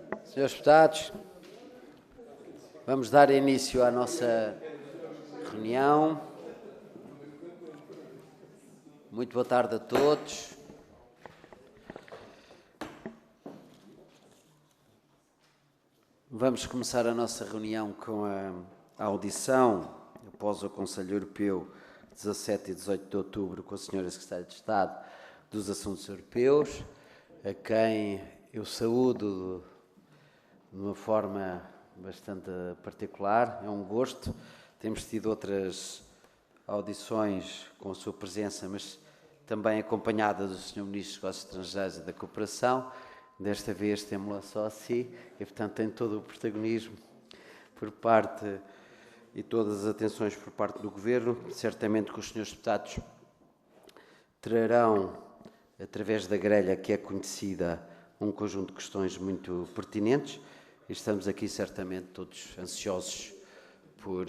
Senhores deputados, vamos dar início à nossa reunião. Muito boa tarde a todos. Vamos começar a nossa reunião com a audição, após o Conselho Europeu, 17 e 18 de outubro, com a Sra. Secretária de Estado dos Assuntos Europeus, a quem eu saúdo de uma forma bastante particular. É um gosto. Temos tido outras audições com a sua presença, mas também acompanhada do Sr. Ministro dos Negócios Estrangeiros e da Cooperação. Desta vez temos-la só a si e, portanto, tem todo o protagonismo por parte e todas as atenções por parte do Governo. Certamente que os senhores deputados trarão, através da grelha que é conhecida, um conjunto de questões muito pertinentes e estamos aqui certamente todos ansiosos por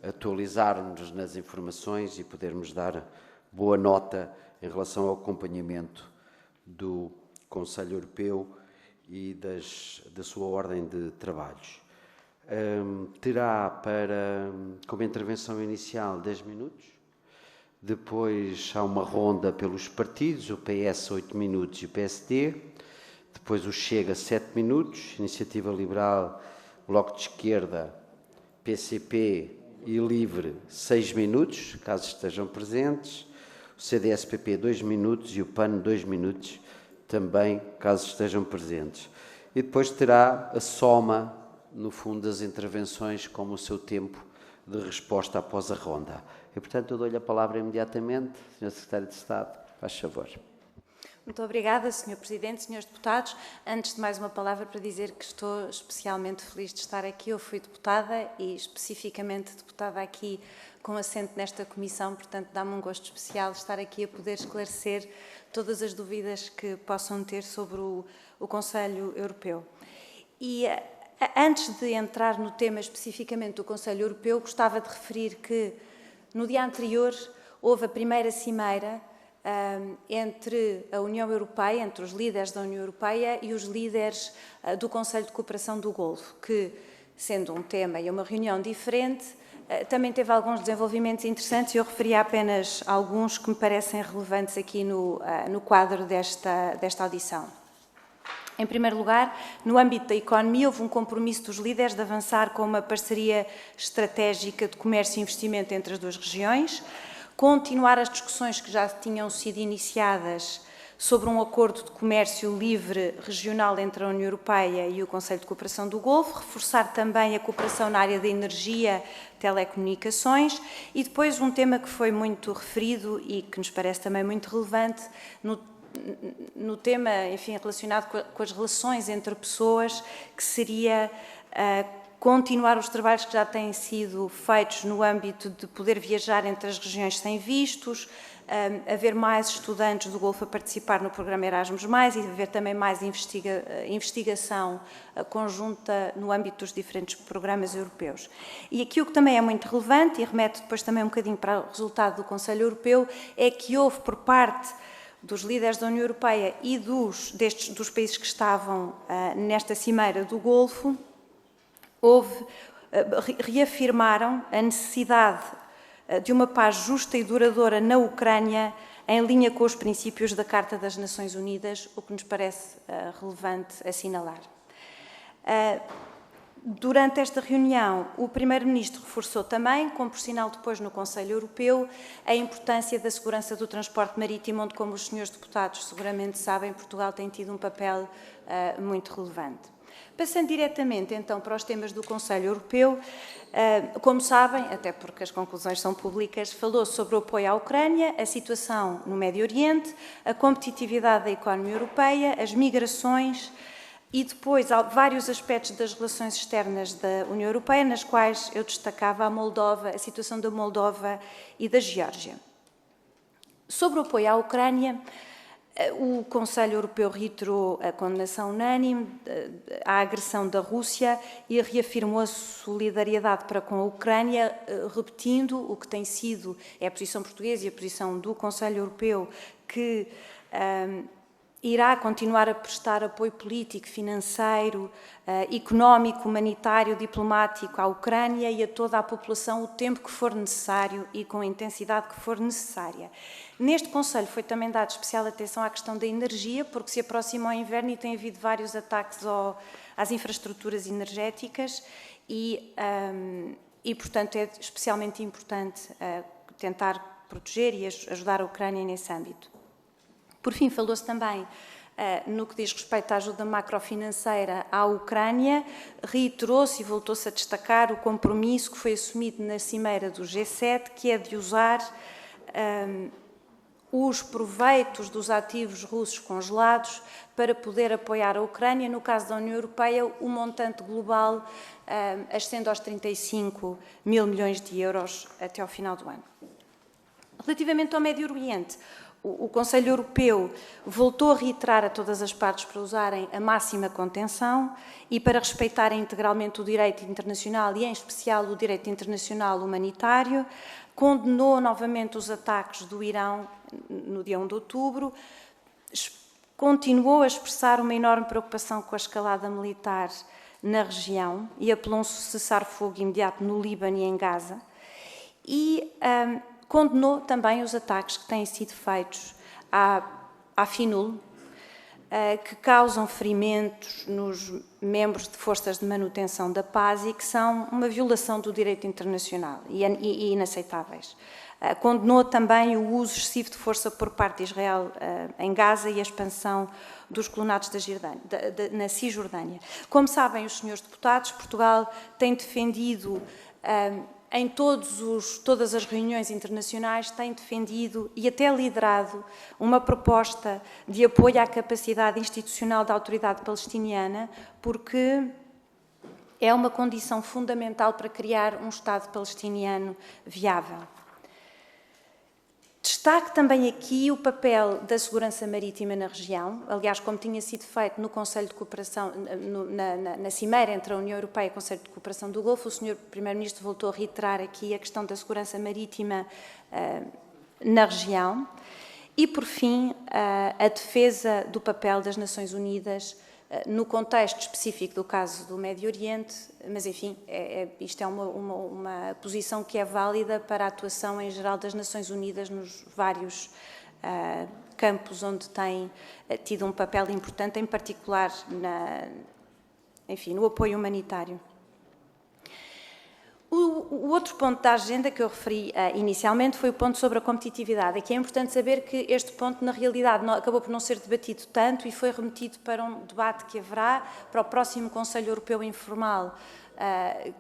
atualizar-nos nas informações e podermos dar boa nota em relação ao acompanhamento do Conselho Europeu e da sua ordem de trabalhos. Terá como intervenção inicial 10 minutos, depois há uma ronda pelos partidos, o PS 8 minutos e o PSD, depois o Chega 7 minutos, Iniciativa Liberal, Bloco de Esquerda, PCP e Livre 6 minutos, caso estejam presentes, o CDS-PP 2 minutos e o PAN 2 minutos, também, caso estejam presentes. E depois terá a soma, no fundo, das intervenções como o seu tempo de resposta após a ronda. E, portanto, eu dou-lhe a palavra imediatamente. Sr. Secretário de Estado, faz favor. Muito obrigada, Sr. Presidente, Srs. Deputados. Antes de mais uma palavra para dizer que estou especialmente feliz de estar aqui. Eu fui deputada e especificamente deputada aqui com assento nesta comissão, portanto dá-me um gosto especial estar aqui a poder esclarecer todas as dúvidas que possam ter sobre o Conselho Europeu. E antes de entrar no tema especificamente do Conselho Europeu, gostava de referir que no dia anterior houve a primeira cimeira entre a União Europeia, entre os líderes da União Europeia e os líderes do Conselho de Cooperação do Golfo, que, sendo um tema e uma reunião diferente, também teve alguns desenvolvimentos interessantes e eu referia apenas alguns que me parecem relevantes aqui no quadro desta audição. Em primeiro lugar, no âmbito da economia, houve um compromisso dos líderes de avançar com uma parceria estratégica de comércio e investimento entre as duas regiões, continuar as discussões que já tinham sido iniciadas sobre um acordo de comércio livre regional entre a União Europeia e o Conselho de Cooperação do Golfo, reforçar também a cooperação na área da energia, telecomunicações e depois um tema que foi muito referido e que nos parece também muito relevante no tema, enfim, relacionado com as relações entre pessoas, que seria continuar os trabalhos que já têm sido feitos no âmbito de poder viajar entre as regiões sem vistos, haver mais estudantes do Golfo a participar no programa Erasmus+, e haver também mais investigação conjunta no âmbito dos diferentes programas europeus. E aqui o que também é muito relevante, e remete depois também um bocadinho para o resultado do Conselho Europeu, é que houve por parte dos líderes da União Europeia e dos países que estavam nesta cimeira do Golfo, reafirmaram a necessidade de uma paz justa e duradoura na Ucrânia, em linha com os princípios da Carta das Nações Unidas, o que nos parece relevante assinalar. Durante esta reunião, o Primeiro-Ministro reforçou também, como por sinal depois no Conselho Europeu, a importância da segurança do transporte marítimo, onde, como os senhores deputados seguramente sabem, Portugal tem tido um papel muito relevante. Passando diretamente, então, para os temas do Conselho Europeu, como sabem, até porque as conclusões são públicas, falou sobre o apoio à Ucrânia, a situação no Médio Oriente, a competitividade da economia europeia, as migrações e depois há vários aspectos das relações externas da União Europeia, nas quais eu destacava a situação da Moldova e da Geórgia. Sobre o apoio à Ucrânia, o Conselho Europeu reiterou a condenação unânime à agressão da Rússia e reafirmou a solidariedade para com a Ucrânia, repetindo o que tem sido a posição portuguesa e a posição do Conselho Europeu, que irá continuar a prestar apoio político, financeiro, económico, humanitário, diplomático à Ucrânia e a toda a população o tempo que for necessário e com a intensidade que for necessária. Neste Conselho foi também dado especial atenção à questão da energia, porque se aproxima o inverno e tem havido vários ataques às infraestruturas energéticas e, portanto, é especialmente importante tentar proteger e ajudar a Ucrânia nesse âmbito. Por fim, falou-se também no que diz respeito à ajuda macrofinanceira à Ucrânia, reiterou-se e voltou-se a destacar o compromisso que foi assumido na cimeira do G7, que é de usar os proveitos dos ativos russos congelados para poder apoiar a Ucrânia. No caso da União Europeia, o montante global ascende aos 35 mil milhões de euros até ao final do ano. Relativamente ao Médio Oriente, o Conselho Europeu voltou a reiterar a todas as partes para usarem a máxima contenção e para respeitarem integralmente o direito internacional e, em especial, o direito internacional humanitário. Condenou novamente os ataques do Irão no dia 1 de outubro, continuou a expressar uma enorme preocupação com a escalada militar na região e apelou um cessar-fogo imediato no Líbano e em Gaza. E condenou também os ataques que têm sido feitos à FINUL, que causam ferimentos nos membros de forças de manutenção da paz e que são uma violação do direito internacional e inaceitáveis. Condenou também o uso excessivo de força por parte de Israel em Gaza e a expansão dos colonatos na Cisjordânia. Como sabem os senhores deputados, Portugal tem defendido em todas as reuniões internacionais, tem defendido e até liderado uma proposta de apoio à capacidade institucional da autoridade palestiniana, porque é uma condição fundamental para criar um Estado palestiniano viável. Destaque também aqui o papel da segurança marítima na região. Aliás, como tinha sido feito no Conselho de Cooperação, na cimeira entre a União Europeia e o Conselho de Cooperação do Golfo, o Sr. Primeiro-Ministro voltou a reiterar aqui a questão da segurança marítima na região. E, por fim, a defesa do papel das Nações Unidas no contexto específico do caso do Médio Oriente, mas, enfim, isto é uma posição que é válida para a atuação em geral das Nações Unidas nos vários campos onde tem tido um papel importante, em particular no apoio humanitário. O outro ponto da agenda que eu referi inicialmente foi o ponto sobre a competitividade. Aqui é importante saber que este ponto, na realidade, acabou por não ser debatido tanto e foi remetido para um debate que haverá para o próximo Conselho Europeu Informal,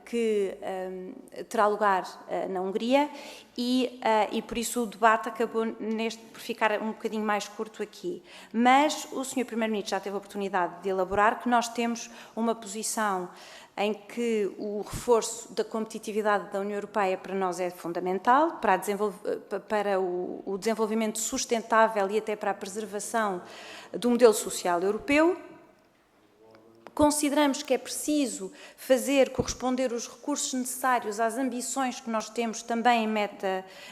que terá lugar na Hungria, e por isso o debate acabou por ficar um bocadinho mais curto aqui. Mas o Sr. Primeiro-Ministro já teve a oportunidade de elaborar que nós temos uma posição em que o reforço da competitividade da União Europeia para nós é fundamental, para o desenvolvimento sustentável e até para a preservação do modelo social europeu. Consideramos que é preciso corresponder os recursos necessários às ambições que nós temos também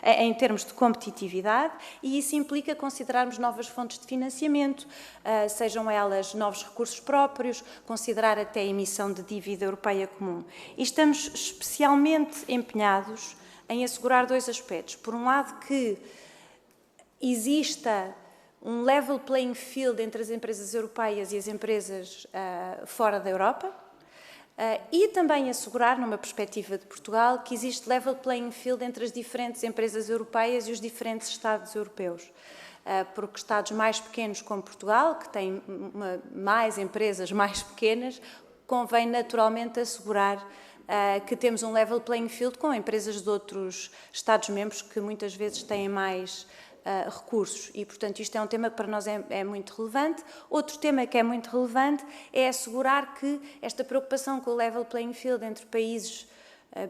em termos de competitividade, e isso implica considerarmos novas fontes de financiamento, sejam elas novos recursos próprios, considerar até a emissão de dívida europeia comum. E estamos especialmente empenhados em assegurar dois aspectos. Por um lado, que exista um level playing field entre as empresas europeias e as empresas fora da Europa, e também assegurar, numa perspectiva de Portugal, que existe level playing field entre as diferentes empresas europeias e os diferentes Estados europeus. Porque Estados mais pequenos como Portugal, que têm mais empresas mais pequenas, convém naturalmente assegurar que temos um level playing field com empresas de outros Estados-membros que muitas vezes têm mais recursos, e portanto isto é um tema que para nós é muito relevante. Outro tema que é muito relevante é assegurar que esta preocupação com o level playing field entre países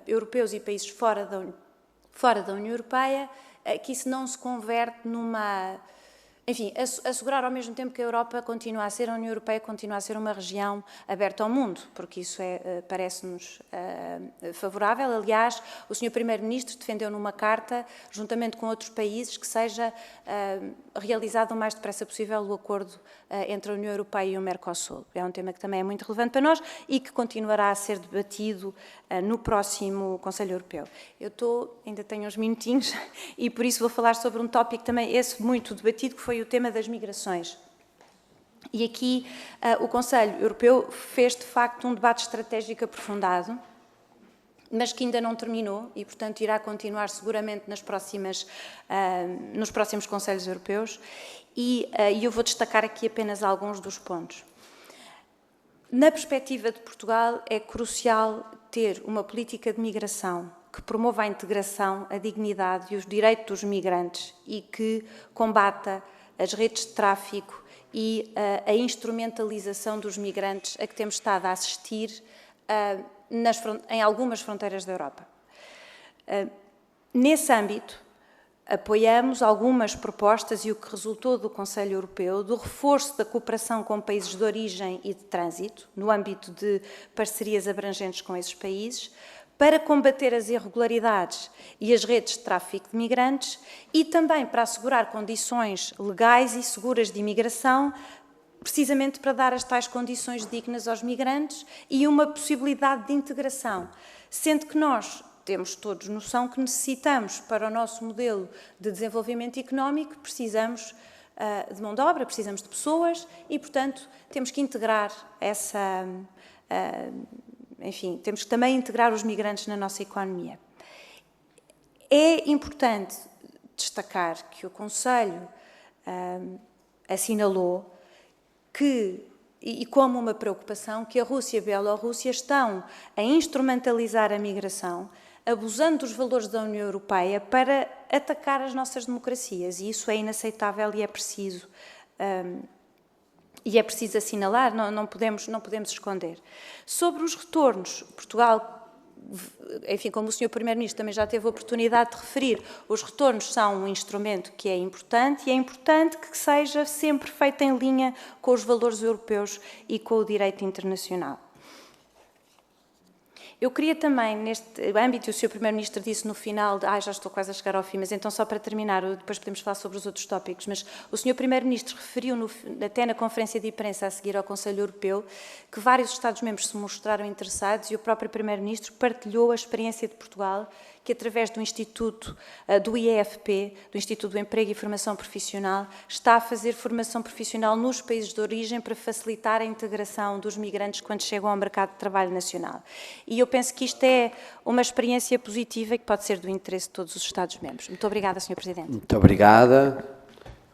europeus e países fora da União Europeia, que isso não se converte enfim, assegurar ao mesmo tempo que a Europa continua a ser, a União Europeia continua a ser uma região aberta ao mundo, porque isso parece-nos favorável. Aliás, o Sr. Primeiro-Ministro defendeu numa carta, juntamente com outros países, que seja realizado o mais depressa possível o acordo entre a União Europeia e o Mercosul. É um tema que também é muito relevante para nós e que continuará a ser debatido no próximo Conselho Europeu. Ainda tenho uns minutinhos e por isso vou falar sobre um tópico também esse muito debatido, que foi o tema das migrações. E aqui o Conselho Europeu fez de facto um debate estratégico aprofundado, mas que ainda não terminou e, portanto, irá continuar seguramente nos próximos Conselhos Europeus e eu vou destacar aqui apenas alguns dos pontos. Na perspectiva de Portugal, é crucial ter uma política de migração que promova a integração, a dignidade e os direitos dos migrantes e que combata as redes de tráfico e a instrumentalização dos migrantes a que temos estado a assistir em algumas fronteiras da Europa. Nesse âmbito, apoiamos algumas propostas e o que resultou do Conselho Europeu do reforço da cooperação com países de origem e de trânsito, no âmbito de parcerias abrangentes com esses países, para combater as irregularidades e as redes de tráfico de migrantes e também para assegurar condições legais e seguras de imigração, precisamente para dar as tais condições dignas aos migrantes e uma possibilidade de integração, sendo que nós temos todos noção que necessitamos, para o nosso modelo de desenvolvimento económico, precisamos de mão de obra, precisamos de pessoas e, portanto, temos que integrar enfim, temos que também integrar os migrantes na nossa economia. É importante destacar que o Conselho assinalou que, e como uma preocupação, que a Rússia e a Bielorrússia estão a instrumentalizar a migração, abusando dos valores da União Europeia para atacar as nossas democracias. E isso é inaceitável e é preciso assinalar, não podemos esconder. Sobre os retornos, Portugal, enfim, como o Sr. Primeiro-Ministro também já teve a oportunidade de referir, os retornos são um instrumento que é importante e é importante que seja sempre feito em linha com os valores europeus e com o direito internacional. Eu queria também, neste âmbito, e o Sr. Primeiro-Ministro disse no final, já estou quase a chegar ao fim, mas então só para terminar, depois podemos falar sobre os outros tópicos, mas o Sr. Primeiro-Ministro referiu, até na conferência de imprensa a seguir ao Conselho Europeu, que vários Estados-membros se mostraram interessados e o próprio Primeiro-Ministro partilhou a experiência de Portugal, que através do Instituto, do IEFP, do Instituto do Emprego e Formação Profissional, está a fazer formação profissional nos países de origem para facilitar a integração dos migrantes quando chegam ao mercado de trabalho nacional. E eu penso que isto é uma experiência positiva e que pode ser do interesse de todos os Estados-membros. Muito obrigada, Sr. Presidente. Muito obrigada.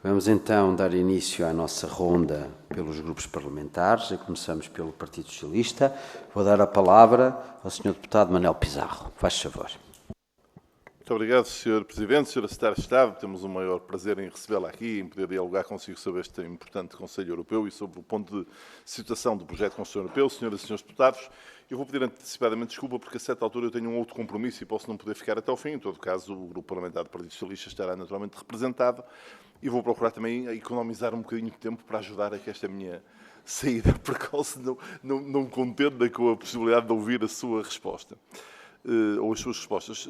Vamos então dar início à nossa ronda pelos grupos parlamentares. Começamos pelo Partido Socialista. Vou dar a palavra ao Sr. Deputado Manuel Pizarro. Faz favor. Muito obrigado, Sr. Presidente, Sra. Secretária de Estado. Temos o maior prazer em recebê-la aqui e em poder dialogar consigo sobre este importante Conselho Europeu e sobre o ponto de situação do projeto Conselho Europeu. Senhoras e senhores deputados, eu vou pedir antecipadamente desculpa porque a certa altura eu tenho um outro compromisso e posso não poder ficar até ao fim. Em todo caso, o Grupo Parlamentar do Partido Socialista estará naturalmente representado e vou procurar também economizar um bocadinho de tempo para ajudar a que esta minha saída precoce não contenda com a possibilidade de ouvir a sua resposta. Ou as suas respostas.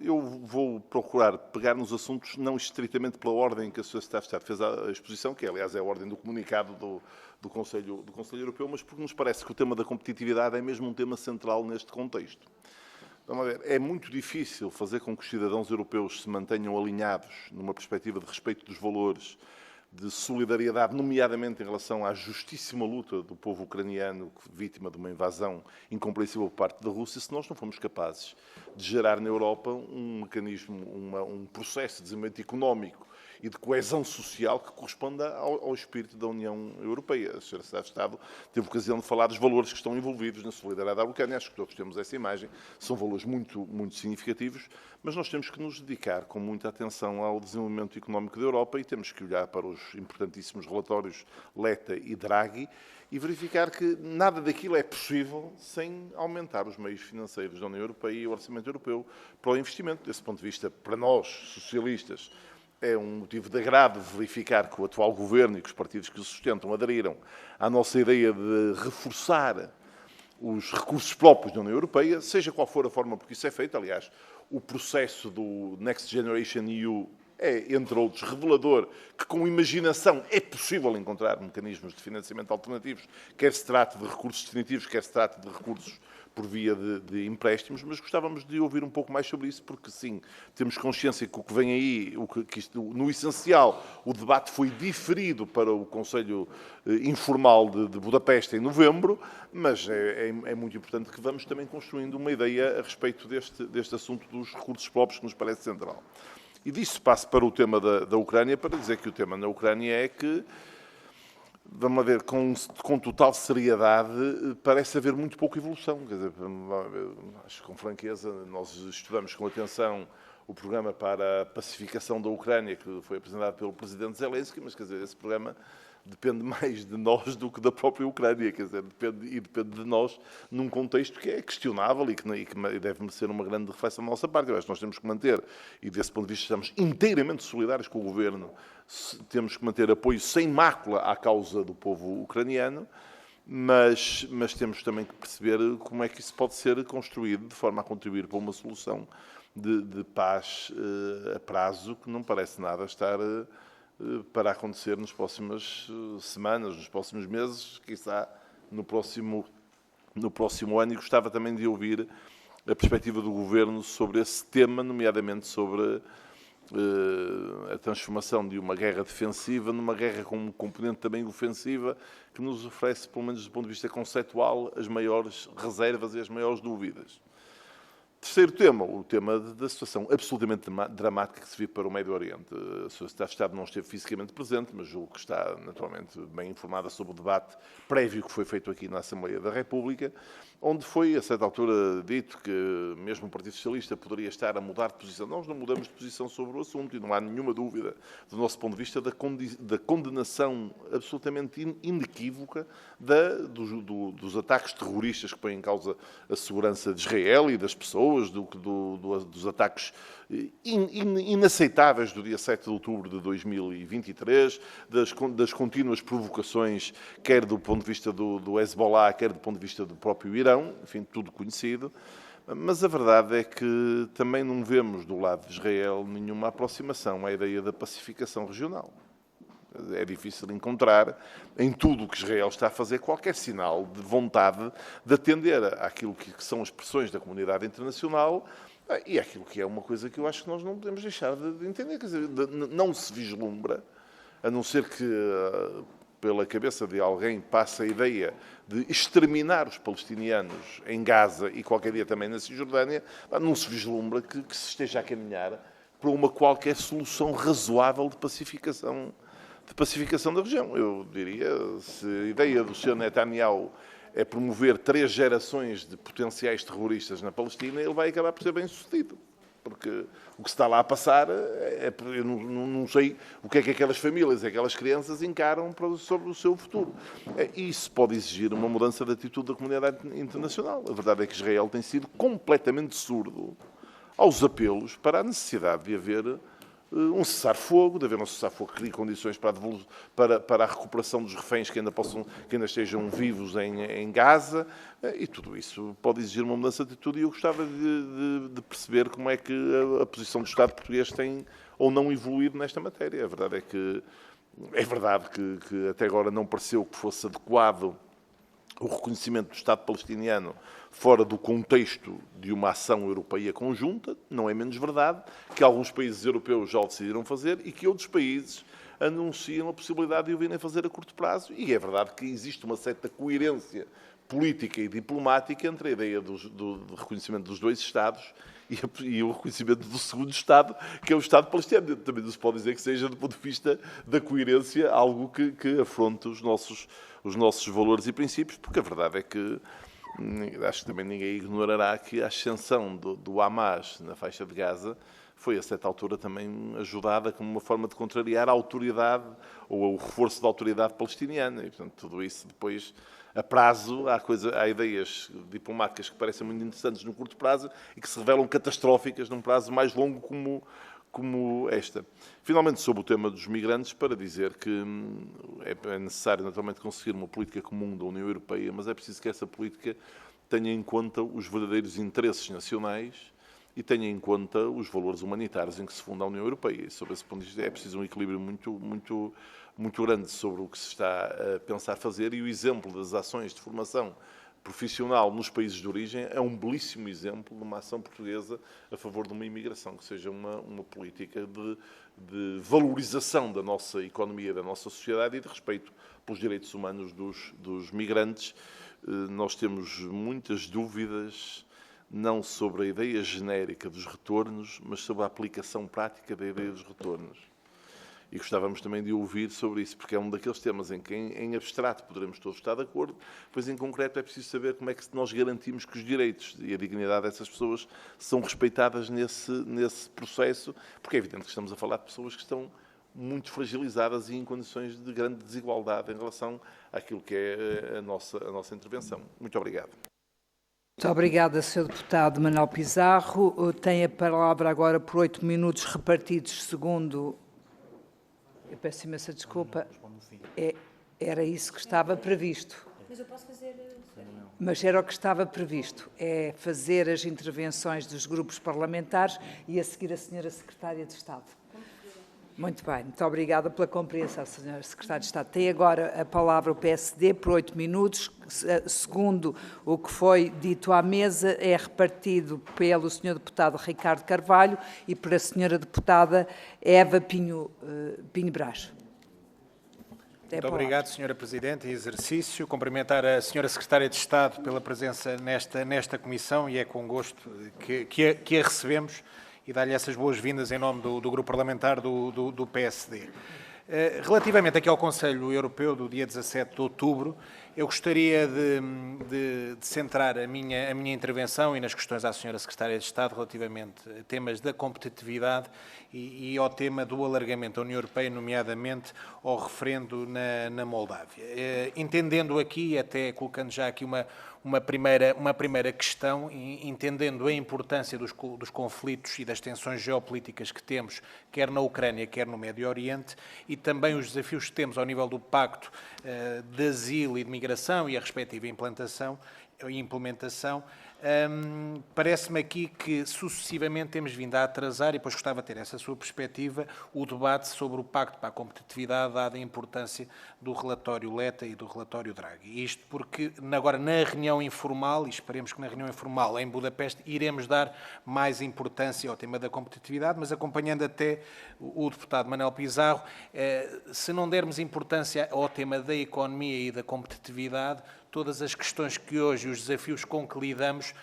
Eu vou procurar pegar nos assuntos não estritamente pela ordem que a Sra. Secretária de Estado fez a exposição, que aliás é a ordem do comunicado do Conselho Europeu, mas porque nos parece que o tema da competitividade é mesmo um tema central neste contexto. Vamos ver, é muito difícil fazer com que os cidadãos europeus se mantenham alinhados numa perspectiva de respeito dos valores, de solidariedade, nomeadamente em relação à justíssima luta do povo ucraniano vítima de uma invasão incompreensível por parte da Rússia, se nós não formos capazes de gerar na Europa um mecanismo, um processo de desenvolvimento económico e de coesão social que corresponda ao espírito da União Europeia. A Sra. Secretária de Estado teve ocasião de falar dos valores que estão envolvidos na solidariedade à Ucrânia. Acho que todos temos essa imagem. São valores muito, muito significativos, mas nós temos que nos dedicar com muita atenção ao desenvolvimento económico da Europa e temos que olhar para os importantíssimos relatórios Letta e Draghi e verificar que nada daquilo é possível sem aumentar os meios financeiros da União Europeia e o orçamento europeu para o investimento. Desse ponto de vista, para nós, socialistas, é um motivo de agrado verificar que o atual governo e que os partidos que o sustentam aderiram à nossa ideia de reforçar os recursos próprios da União Europeia, seja qual for a forma por que isso é feito. Aliás, o processo do Next Generation EU é, entre outros, revelador que com imaginação é possível encontrar mecanismos de financiamento alternativos, quer se trate de recursos definitivos, quer se trate de recursos por via de empréstimos, mas gostávamos de ouvir um pouco mais sobre isso, porque sim, temos consciência que o que vem aí, no essencial, o debate foi diferido para o Conselho Informal de Budapeste em novembro, mas é muito importante que vamos também construindo uma ideia a respeito deste assunto dos recursos próprios que nos parece central. E disso passo para o tema da Ucrânia, para dizer que o tema na Ucrânia é que, vamos lá ver, com total seriedade, parece haver muito pouca evolução. Quer dizer, acho que com franqueza, nós estudamos com atenção o programa para a pacificação da Ucrânia, que foi apresentado pelo Presidente Zelensky, mas, quer dizer, esse programa depende mais de nós do que da própria Ucrânia, quer dizer, depende de nós num contexto que é questionável e que deve merecer uma grande reflexão da nossa parte. Eu acho que nós temos que manter, e desse ponto de vista estamos inteiramente solidários com o Governo, temos que manter apoio sem mácula à causa do povo ucraniano, mas temos também que perceber como é que isso pode ser construído de forma a contribuir para uma solução de paz a prazo, que não parece nada estar para acontecer nas próximas semanas, nos próximos meses, quizá no próximo ano, e gostava também de ouvir a perspectiva do Governo sobre esse tema, nomeadamente sobre a transformação de uma guerra defensiva numa guerra com um componente também ofensiva, que nos oferece, pelo menos do ponto de vista conceitual, as maiores reservas e as maiores dúvidas. Terceiro tema, o tema da situação absolutamente dramática que se vive para o Médio Oriente. A Secretária de Estado não esteve fisicamente presente, mas julgo que está naturalmente bem informada sobre o debate prévio que foi feito aqui na Assembleia da República, onde foi, a certa altura, dito que mesmo o Partido Socialista poderia estar a mudar de posição. Nós não mudamos de posição sobre o assunto e não há nenhuma dúvida, do nosso ponto de vista, da condenação absolutamente inequívoca dos ataques terroristas que põem em causa a segurança de Israel e das pessoas, dos ataques inaceitáveis do dia 7 de outubro de 2023, das contínuas provocações, quer do ponto de vista do Hezbollah, quer do ponto de vista do próprio Irão, enfim, tudo conhecido. Mas a verdade é que também não vemos do lado de Israel nenhuma aproximação à ideia da pacificação regional. É difícil encontrar em tudo o que Israel está a fazer qualquer sinal de vontade de atender àquilo que são as pressões da comunidade internacional e àquilo que é uma coisa que eu acho que nós não podemos deixar de entender. Quer dizer, não se vislumbra, a não ser que pela cabeça de alguém passe a ideia de exterminar os palestinianos em Gaza e qualquer dia também na Cisjordânia, não se vislumbra que se esteja a caminhar para uma qualquer solução razoável de pacificação da região. Eu diria, se a ideia do Sr. Netanyahu é promover 3 gerações de potenciais terroristas na Palestina, ele vai acabar por ser bem-sucedido. Porque o que se está lá a passar, eu não sei o que é que aquelas famílias, aquelas crianças encaram sobre o seu futuro. Isso pode exigir uma mudança de atitude da comunidade internacional. A verdade é que Israel tem sido completamente surdo aos apelos para a necessidade de haver um cessar-fogo, de haver um cessar-fogo que crie condições para a recuperação dos reféns que ainda estejam vivos em Gaza, e tudo isso pode exigir uma mudança de atitude, e eu gostava de perceber como é que a posição do Estado português tem ou não evoluído nesta matéria. A verdade é que até agora não pareceu que fosse adequado o reconhecimento do Estado palestiniano fora do contexto de uma ação europeia conjunta. Não é menos verdade que alguns países europeus já o decidiram fazer e que outros países anunciam a possibilidade de o virem fazer a curto prazo. E é verdade que existe uma certa coerência política e diplomática entre a ideia do reconhecimento dos 2 Estados e o reconhecimento do segundo Estado, que é o Estado palestiniano. Também não se pode dizer que seja, do ponto de vista da coerência, algo que afronte os nossos valores e princípios, porque a verdade é que acho que também ninguém ignorará que a ascensão do Hamas na faixa de Gaza foi, a certa altura, também ajudada como uma forma de contrariar a autoridade ou o reforço da autoridade palestiniana. E, portanto, tudo isso depois, a prazo, há ideias diplomáticas que parecem muito interessantes no curto prazo e que se revelam catastróficas num prazo mais longo, como esta. Finalmente, sobre o tema dos migrantes, para dizer que é necessário, naturalmente, conseguir uma política comum da União Europeia, mas é preciso que essa política tenha em conta os verdadeiros interesses nacionais e tenha em conta os valores humanitários em que se funda a União Europeia. E, sob esse ponto de vista, é preciso um equilíbrio muito grande sobre o que se está a pensar fazer, e o exemplo das ações de formação profissional nos países de origem é um belíssimo exemplo de uma ação portuguesa a favor de uma imigração, que seja uma política de valorização da nossa economia, da nossa sociedade e de respeito pelos direitos humanos dos migrantes. Nós temos muitas dúvidas, não sobre a ideia genérica dos retornos, mas sobre a aplicação prática da ideia dos retornos. E gostávamos também de ouvir sobre isso, porque é um daqueles temas em que, em abstrato, poderemos todos estar de acordo, pois, em concreto, é preciso saber como é que nós garantimos que os direitos e a dignidade dessas pessoas são respeitadas nesse processo, porque é evidente que estamos a falar de pessoas que estão muito fragilizadas e em condições de grande desigualdade em relação àquilo que é a nossa intervenção. Muito obrigado. Muito obrigada, Sr. Deputado Manuel Pizarro. Tem a palavra agora por 8 minutos, repartidos segundo... Eu peço imensa desculpa. Era isso que estava previsto. Mas eu posso fazer... Mas era o que estava previsto. É fazer as intervenções dos grupos parlamentares e a seguir a Sra. Secretária de Estado. Muito bem. Muito obrigada pela compreensão, Sra. Secretária de Estado. Tem agora a palavra o PSD por 8 minutos. Segundo o que foi dito à mesa, é repartido pelo Sr. Deputado Ricardo Carvalho e pela Sra. Deputada Eva Pinho Brás. Muito obrigado, Sra. Presidente, em exercício. Cumprimentar a Sra. Secretária de Estado pela presença nesta comissão, e é com gosto que a recebemos e dar-lhe essas boas-vindas em nome do Grupo Parlamentar do PSD. Relativamente aqui ao Conselho Europeu do dia 17 de outubro, eu gostaria de centrar a minha intervenção e nas questões à Sra. Secretária de Estado relativamente a temas da competitividade e ao tema do alargamento da União Europeia, nomeadamente ao referendo na Moldávia. Entendendo aqui, até colocando já aqui uma primeira questão, entendendo a importância dos conflitos e das tensões geopolíticas que temos, quer na Ucrânia, quer no Médio Oriente, e também os desafios que temos ao nível do Pacto de Asilo e de Migração e a respectiva implementação, parece-me aqui que sucessivamente temos vindo a atrasar, e depois gostava de ter essa sua perspectiva, o debate sobre o Pacto para a Competitividade, dada a importância do relatório Letta e do relatório Draghi. Isto porque agora na reunião informal, e esperemos que na reunião informal em Budapeste, iremos dar mais importância ao tema da competitividade, mas acompanhando até o deputado Manuel Pizarro, se não dermos importância ao tema da economia e da competitividade, todas as questões que hoje, os desafios com que lidamos,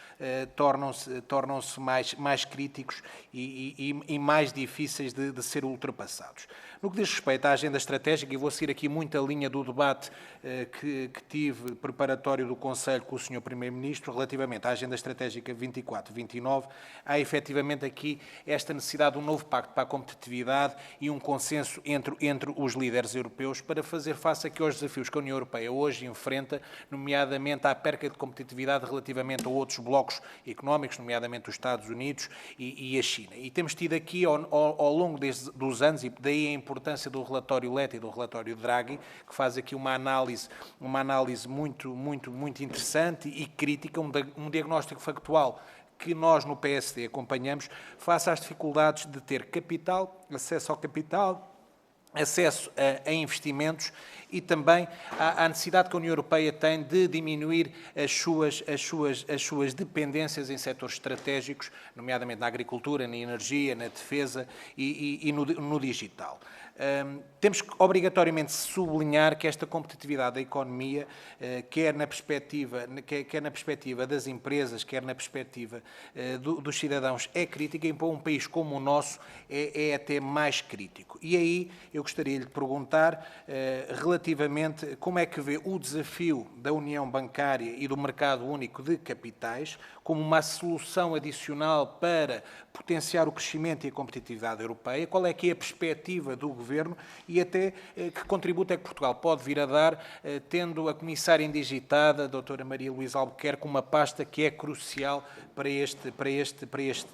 tornam-se mais críticos e mais difíceis de ser ultrapassados. No que diz respeito à agenda estratégica, e vou seguir aqui muito a linha do debate que tive preparatório do Conselho com o Sr. Primeiro-Ministro, relativamente à agenda estratégica 24-29, há efetivamente aqui esta necessidade de um novo pacto para a competitividade e um consenso entre os líderes europeus para fazer face aqui aos desafios que a União Europeia hoje enfrenta, nomeadamente à perca de competitividade relativamente a outros blocos económicos, nomeadamente os Estados Unidos e a China. E temos tido aqui, ao longo dos anos, e daí a importância do relatório Letta e do relatório Draghi, que faz aqui uma análise muito interessante e crítica, um diagnóstico factual que nós no PSD acompanhamos, face às dificuldades de ter capital, acesso ao capital, acesso a investimentos e também à necessidade que a União Europeia tem de diminuir as suas dependências em setores estratégicos, nomeadamente na agricultura, na energia, na defesa e no digital. Temos que obrigatoriamente sublinhar que esta competitividade da economia, quer na perspectiva das empresas, quer na perspectiva dos cidadãos, é crítica, e para um país como o nosso é até mais crítico. E aí eu gostaria de perguntar relativamente como é que vê o desafio da União Bancária e do Mercado Único de Capitais como uma solução adicional para potenciar o crescimento e a competitividade europeia, qual é que é a perspectiva do Governo e até que contributo é que Portugal pode vir a dar, tendo a comissária indigitada, a doutora Maria Luísa Albuquerque, uma pasta que é crucial para este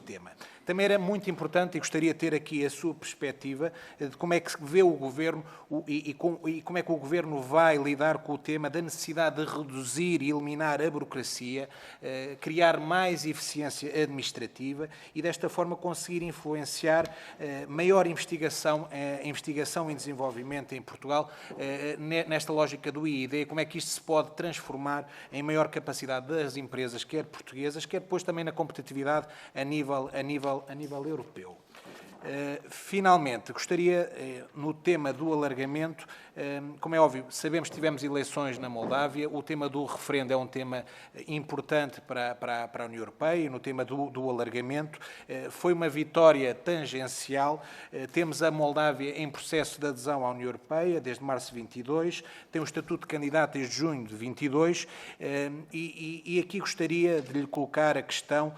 tema. Também era muito importante e gostaria de ter aqui a sua perspectiva de como é que vê o Governo e como é que o Governo vai lidar com o tema da necessidade de reduzir e eliminar a burocracia, criar mais eficiência administrativa e, desta forma, conseguir influenciar maior investigação em desenvolvimento em Portugal, nesta lógica do IID, como é que isto se pode transformar em maior capacidade das empresas, quer portuguesas, quer depois também na competitividade a nível europeu. Finalmente, gostaria, no tema do alargamento, como é óbvio, sabemos que tivemos eleições na Moldávia, o tema do referendo é um tema importante para a União Europeia, e no tema do alargamento foi uma vitória tangencial. Temos a Moldávia em processo de adesão à União Europeia desde março de 22, tem o estatuto de candidato desde junho de 22, e aqui gostaria de lhe colocar a questão,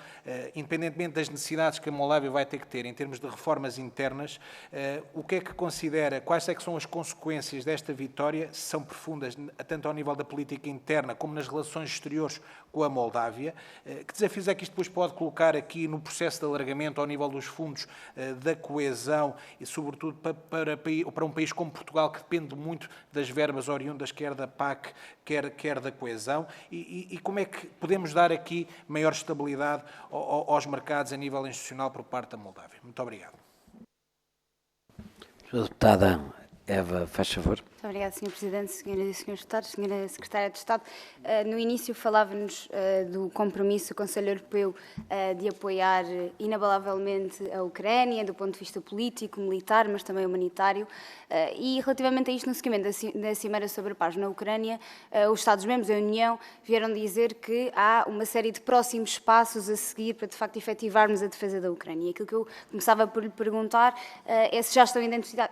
independentemente das necessidades que a Moldávia vai ter que ter em termos de reformas internas, o que é que considera, quais é que são as consequências desta vitória, se são profundas, tanto ao nível da política interna como nas relações exteriores com a Moldávia? Que desafios é que isto depois pode colocar aqui no processo de alargamento ao nível dos fundos da coesão e, sobretudo, para um país como Portugal, que depende muito das verbas oriundas, quer da PAC, quer da coesão, e como é que podemos dar aqui maior estabilidade aos mercados a nível institucional por parte da Moldávia? Muito obrigado. Sra. Deputada Eva, faz favor. Muito obrigada, Sr. Presidente, Senhoras e Senhores Deputados, Senhora Secretária de Estado. No início falava-nos do compromisso do Conselho Europeu de apoiar inabalavelmente a Ucrânia, do ponto de vista político, militar, mas também humanitário. E relativamente a isto, no seguimento da Cimeira sobre a Paz na Ucrânia, os Estados-membros da União vieram dizer que há uma série de próximos passos a seguir para, de facto, efetivarmos a defesa da Ucrânia. E aquilo que eu começava por lhe perguntar é se já estão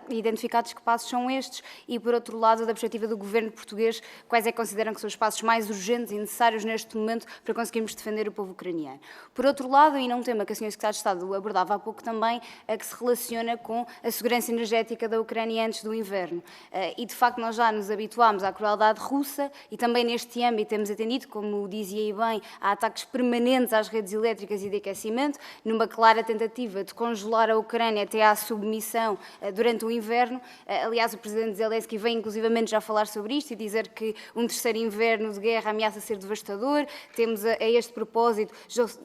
identificados que passos são estes e, por outro lado, da perspectiva do Governo português, quais é que consideram que são os passos mais urgentes e necessários neste momento para conseguirmos defender o povo ucraniano. Por outro lado, e num tema que a Sra. Secretária de Estado abordava há pouco também, que se relaciona com a segurança energética da Ucrânia antes do inverno. E, de facto, nós já nos habituámos à crueldade russa e também neste âmbito temos atendido, como dizia e bem, a ataques permanentes às redes elétricas e de aquecimento, numa clara tentativa de congelar a Ucrânia até à submissão durante o inverno. Aliás, o Presidente Zelensky vem inclusivamente já falar sobre isto e dizer que um terceiro inverno de guerra ameaça ser devastador. Temos a este propósito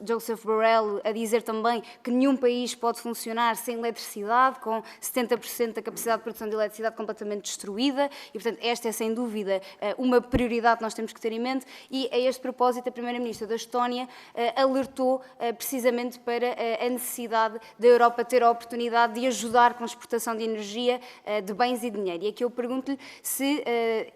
Joseph Borrell a dizer também que nenhum país pode funcionar sem eletricidade, com 70% da capacidade de produção de eletricidade completamente destruída, e portanto esta é sem dúvida uma prioridade que nós temos que ter em mente. E a este propósito a Primeira-Ministra da Estónia alertou precisamente para a necessidade da Europa ter a oportunidade de ajudar com a exportação de energia, de bens e dinheiro. E aqui eu pergunto-lhe se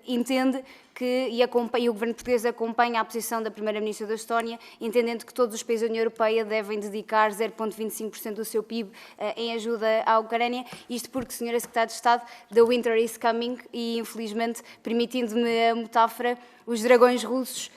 entende que, e o Governo português acompanha a posição da Primeira-Ministra da Estónia, entendendo que todos os países da União Europeia devem dedicar 0,25% do seu PIB em ajuda à Ucrânia. Isto porque, Sra. Secretária de Estado, the winter is coming e, infelizmente, permitindo-me a metáfora, os dragões russos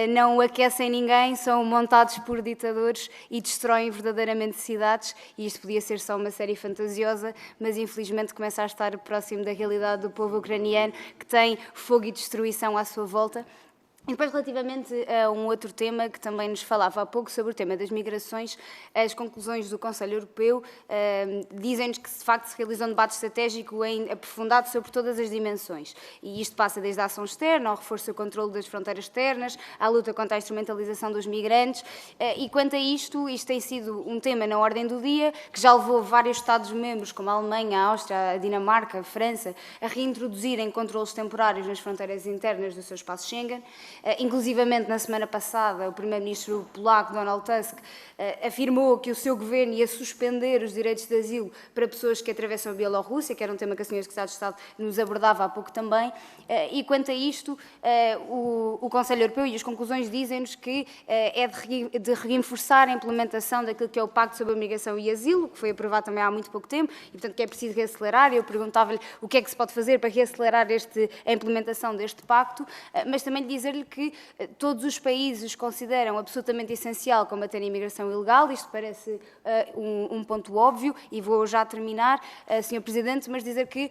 não aquecem ninguém, são montados por ditadores e destroem verdadeiramente cidades, e isto podia ser só uma série fantasiosa, mas infelizmente começa a estar próximo da realidade do povo ucraniano, que tem fogo e destruição à sua volta. E depois, relativamente a um outro tema que também nos falava há pouco, sobre o tema das migrações, as conclusões do Conselho Europeu dizem-nos que, de facto, se realiza um debate estratégico aprofundado sobre todas as dimensões. E isto passa desde a ação externa, ao reforço do controle das fronteiras externas, à luta contra a instrumentalização dos migrantes. E quanto a isto tem sido um tema na ordem do dia, que já levou vários Estados-membros, como a Alemanha, a Áustria, a Dinamarca, a França, a reintroduzirem controles temporários nas fronteiras internas do seu espaço Schengen. Inclusivamente, na semana passada, o primeiro-ministro polaco, Donald Tusk, afirmou que o seu governo ia suspender os direitos de asilo para pessoas que atravessam a Bielorrússia, que era um tema que a Sra. Secretária de Estado nos abordava há pouco também. E quanto a isto, o Conselho Europeu e as conclusões dizem-nos que é de reforçar a implementação daquilo que é o Pacto sobre a Migração e Asilo, que foi aprovado também há muito pouco tempo, e portanto que é preciso reacelerar. Eu perguntava-lhe o que é que se pode fazer para reacelerar a implementação deste pacto, mas também dizer-lhe que todos os países consideram absolutamente essencial combater a imigração ilegal. Isto parece um ponto óbvio, e vou já terminar, Sr. Presidente, mas dizer que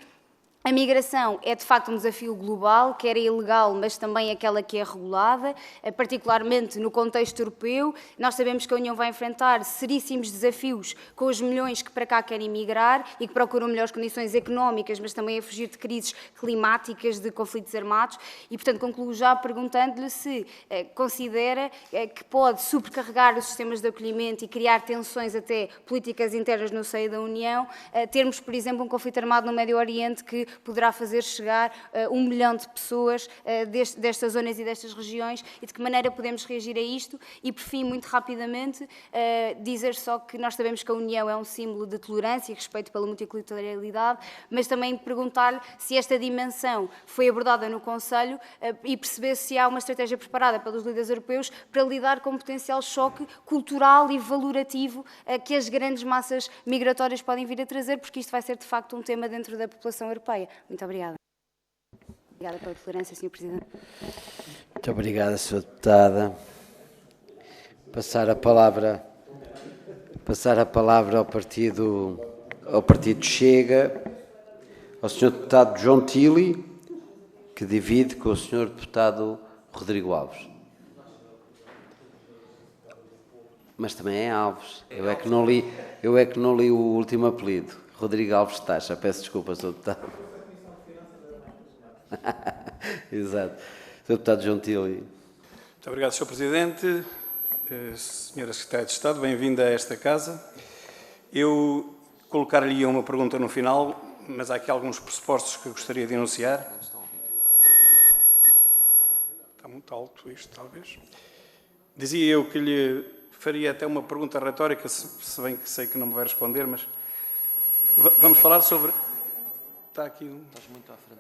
A migração é, de facto, um desafio global, quer a ilegal, mas também aquela que é regulada, particularmente no contexto europeu. Nós sabemos que a União vai enfrentar seríssimos desafios com os milhões que para cá querem migrar e que procuram melhores condições económicas, mas também a fugir de crises climáticas, de conflitos armados. E, portanto, concluo já perguntando-lhe se considera que pode sobrecarregar os sistemas de acolhimento e criar tensões até políticas internas no seio da União, termos, por exemplo, um conflito armado no Médio Oriente que poderá fazer chegar 1 milhão de pessoas destas zonas e destas regiões, e de que maneira podemos reagir a isto. E, por fim, muito rapidamente, dizer só que nós sabemos que a União é um símbolo de tolerância e respeito pela multiculturalidade, mas também perguntar-lhe se esta dimensão foi abordada no Conselho e perceber se há uma estratégia preparada pelos líderes europeus para lidar com o potencial choque cultural e valorativo que as grandes massas migratórias podem vir a trazer, porque isto vai ser, de facto, um tema dentro da população europeia. Muito obrigada. Obrigada pela tolerância, Sr. Presidente. Muito obrigada, Sra. Deputada. Passar a palavra ao Partido Chega, ao Sr. Deputado João Tili, que divide com o Sr. Deputado Rodrigo Alves. Mas também é Alves. Eu é que não li o último apelido. Rodrigo Alves Taxa. Peço desculpa, Sr. Deputado. Exato. Sr. Deputado João Tili. Muito obrigado, Sr. Presidente. Senhora Secretária de Estado, bem-vinda a esta casa. Eu colocar-lhe uma pergunta no final, mas há aqui alguns pressupostos que gostaria de enunciar. Está muito alto isto, talvez. Dizia eu que lhe faria até uma pergunta retórica, se bem que sei que não me vai responder, mas vamos falar sobre... Está aqui um... Estás muito à frente.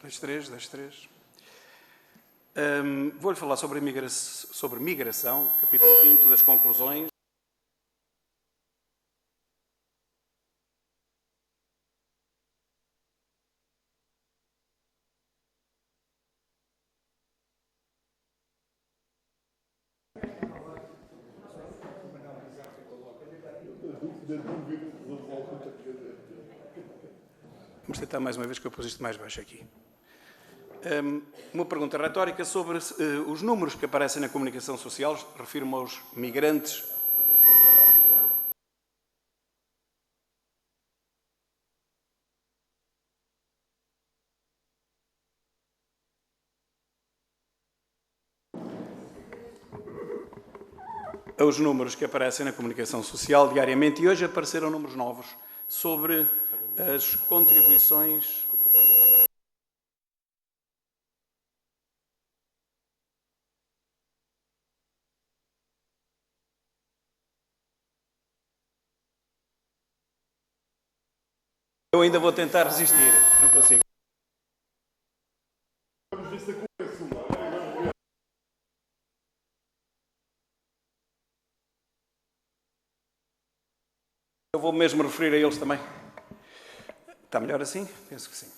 2-3. Vou-lhe falar sobre migração, capítulo 5 das conclusões. Vamos tentar mais uma vez, que eu pus isto mais baixo aqui. Uma pergunta retórica sobre os números que aparecem na comunicação social, refiro-me aos migrantes. Aos números que aparecem na comunicação social diariamente, e hoje apareceram números novos sobre as contribuições. Eu ainda vou tentar resistir, não consigo. Eu vou mesmo referir a eles também. Está melhor assim? Penso que sim.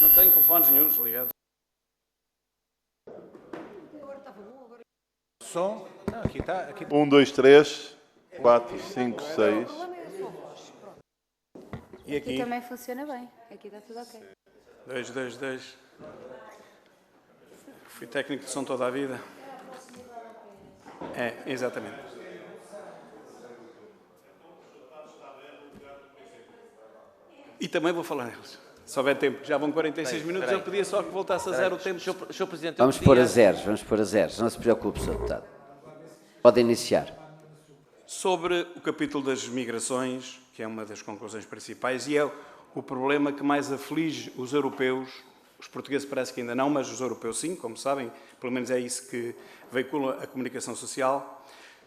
Não tenho telefones nenhuns ligados. Som? Não, aqui está. 1, 2, 3, 4, 5, 6. E aqui? Aqui também funciona bem. Aqui está tudo ok. 2. Fui técnico de som toda a vida. É, exatamente. E também vou falar neles. Se houver tempo, já vão 46 minutos, eu pedia só que voltasse a zero o tempo. Sr. Presidente, vamos pôr a zeros, não se preocupe, Sr. Deputado. Pode iniciar. Sobre o capítulo das migrações, que é uma das conclusões principais, e é o problema que mais aflige os europeus. Os portugueses parece que ainda não, mas os europeus sim, como sabem, pelo menos é isso que veicula a comunicação social.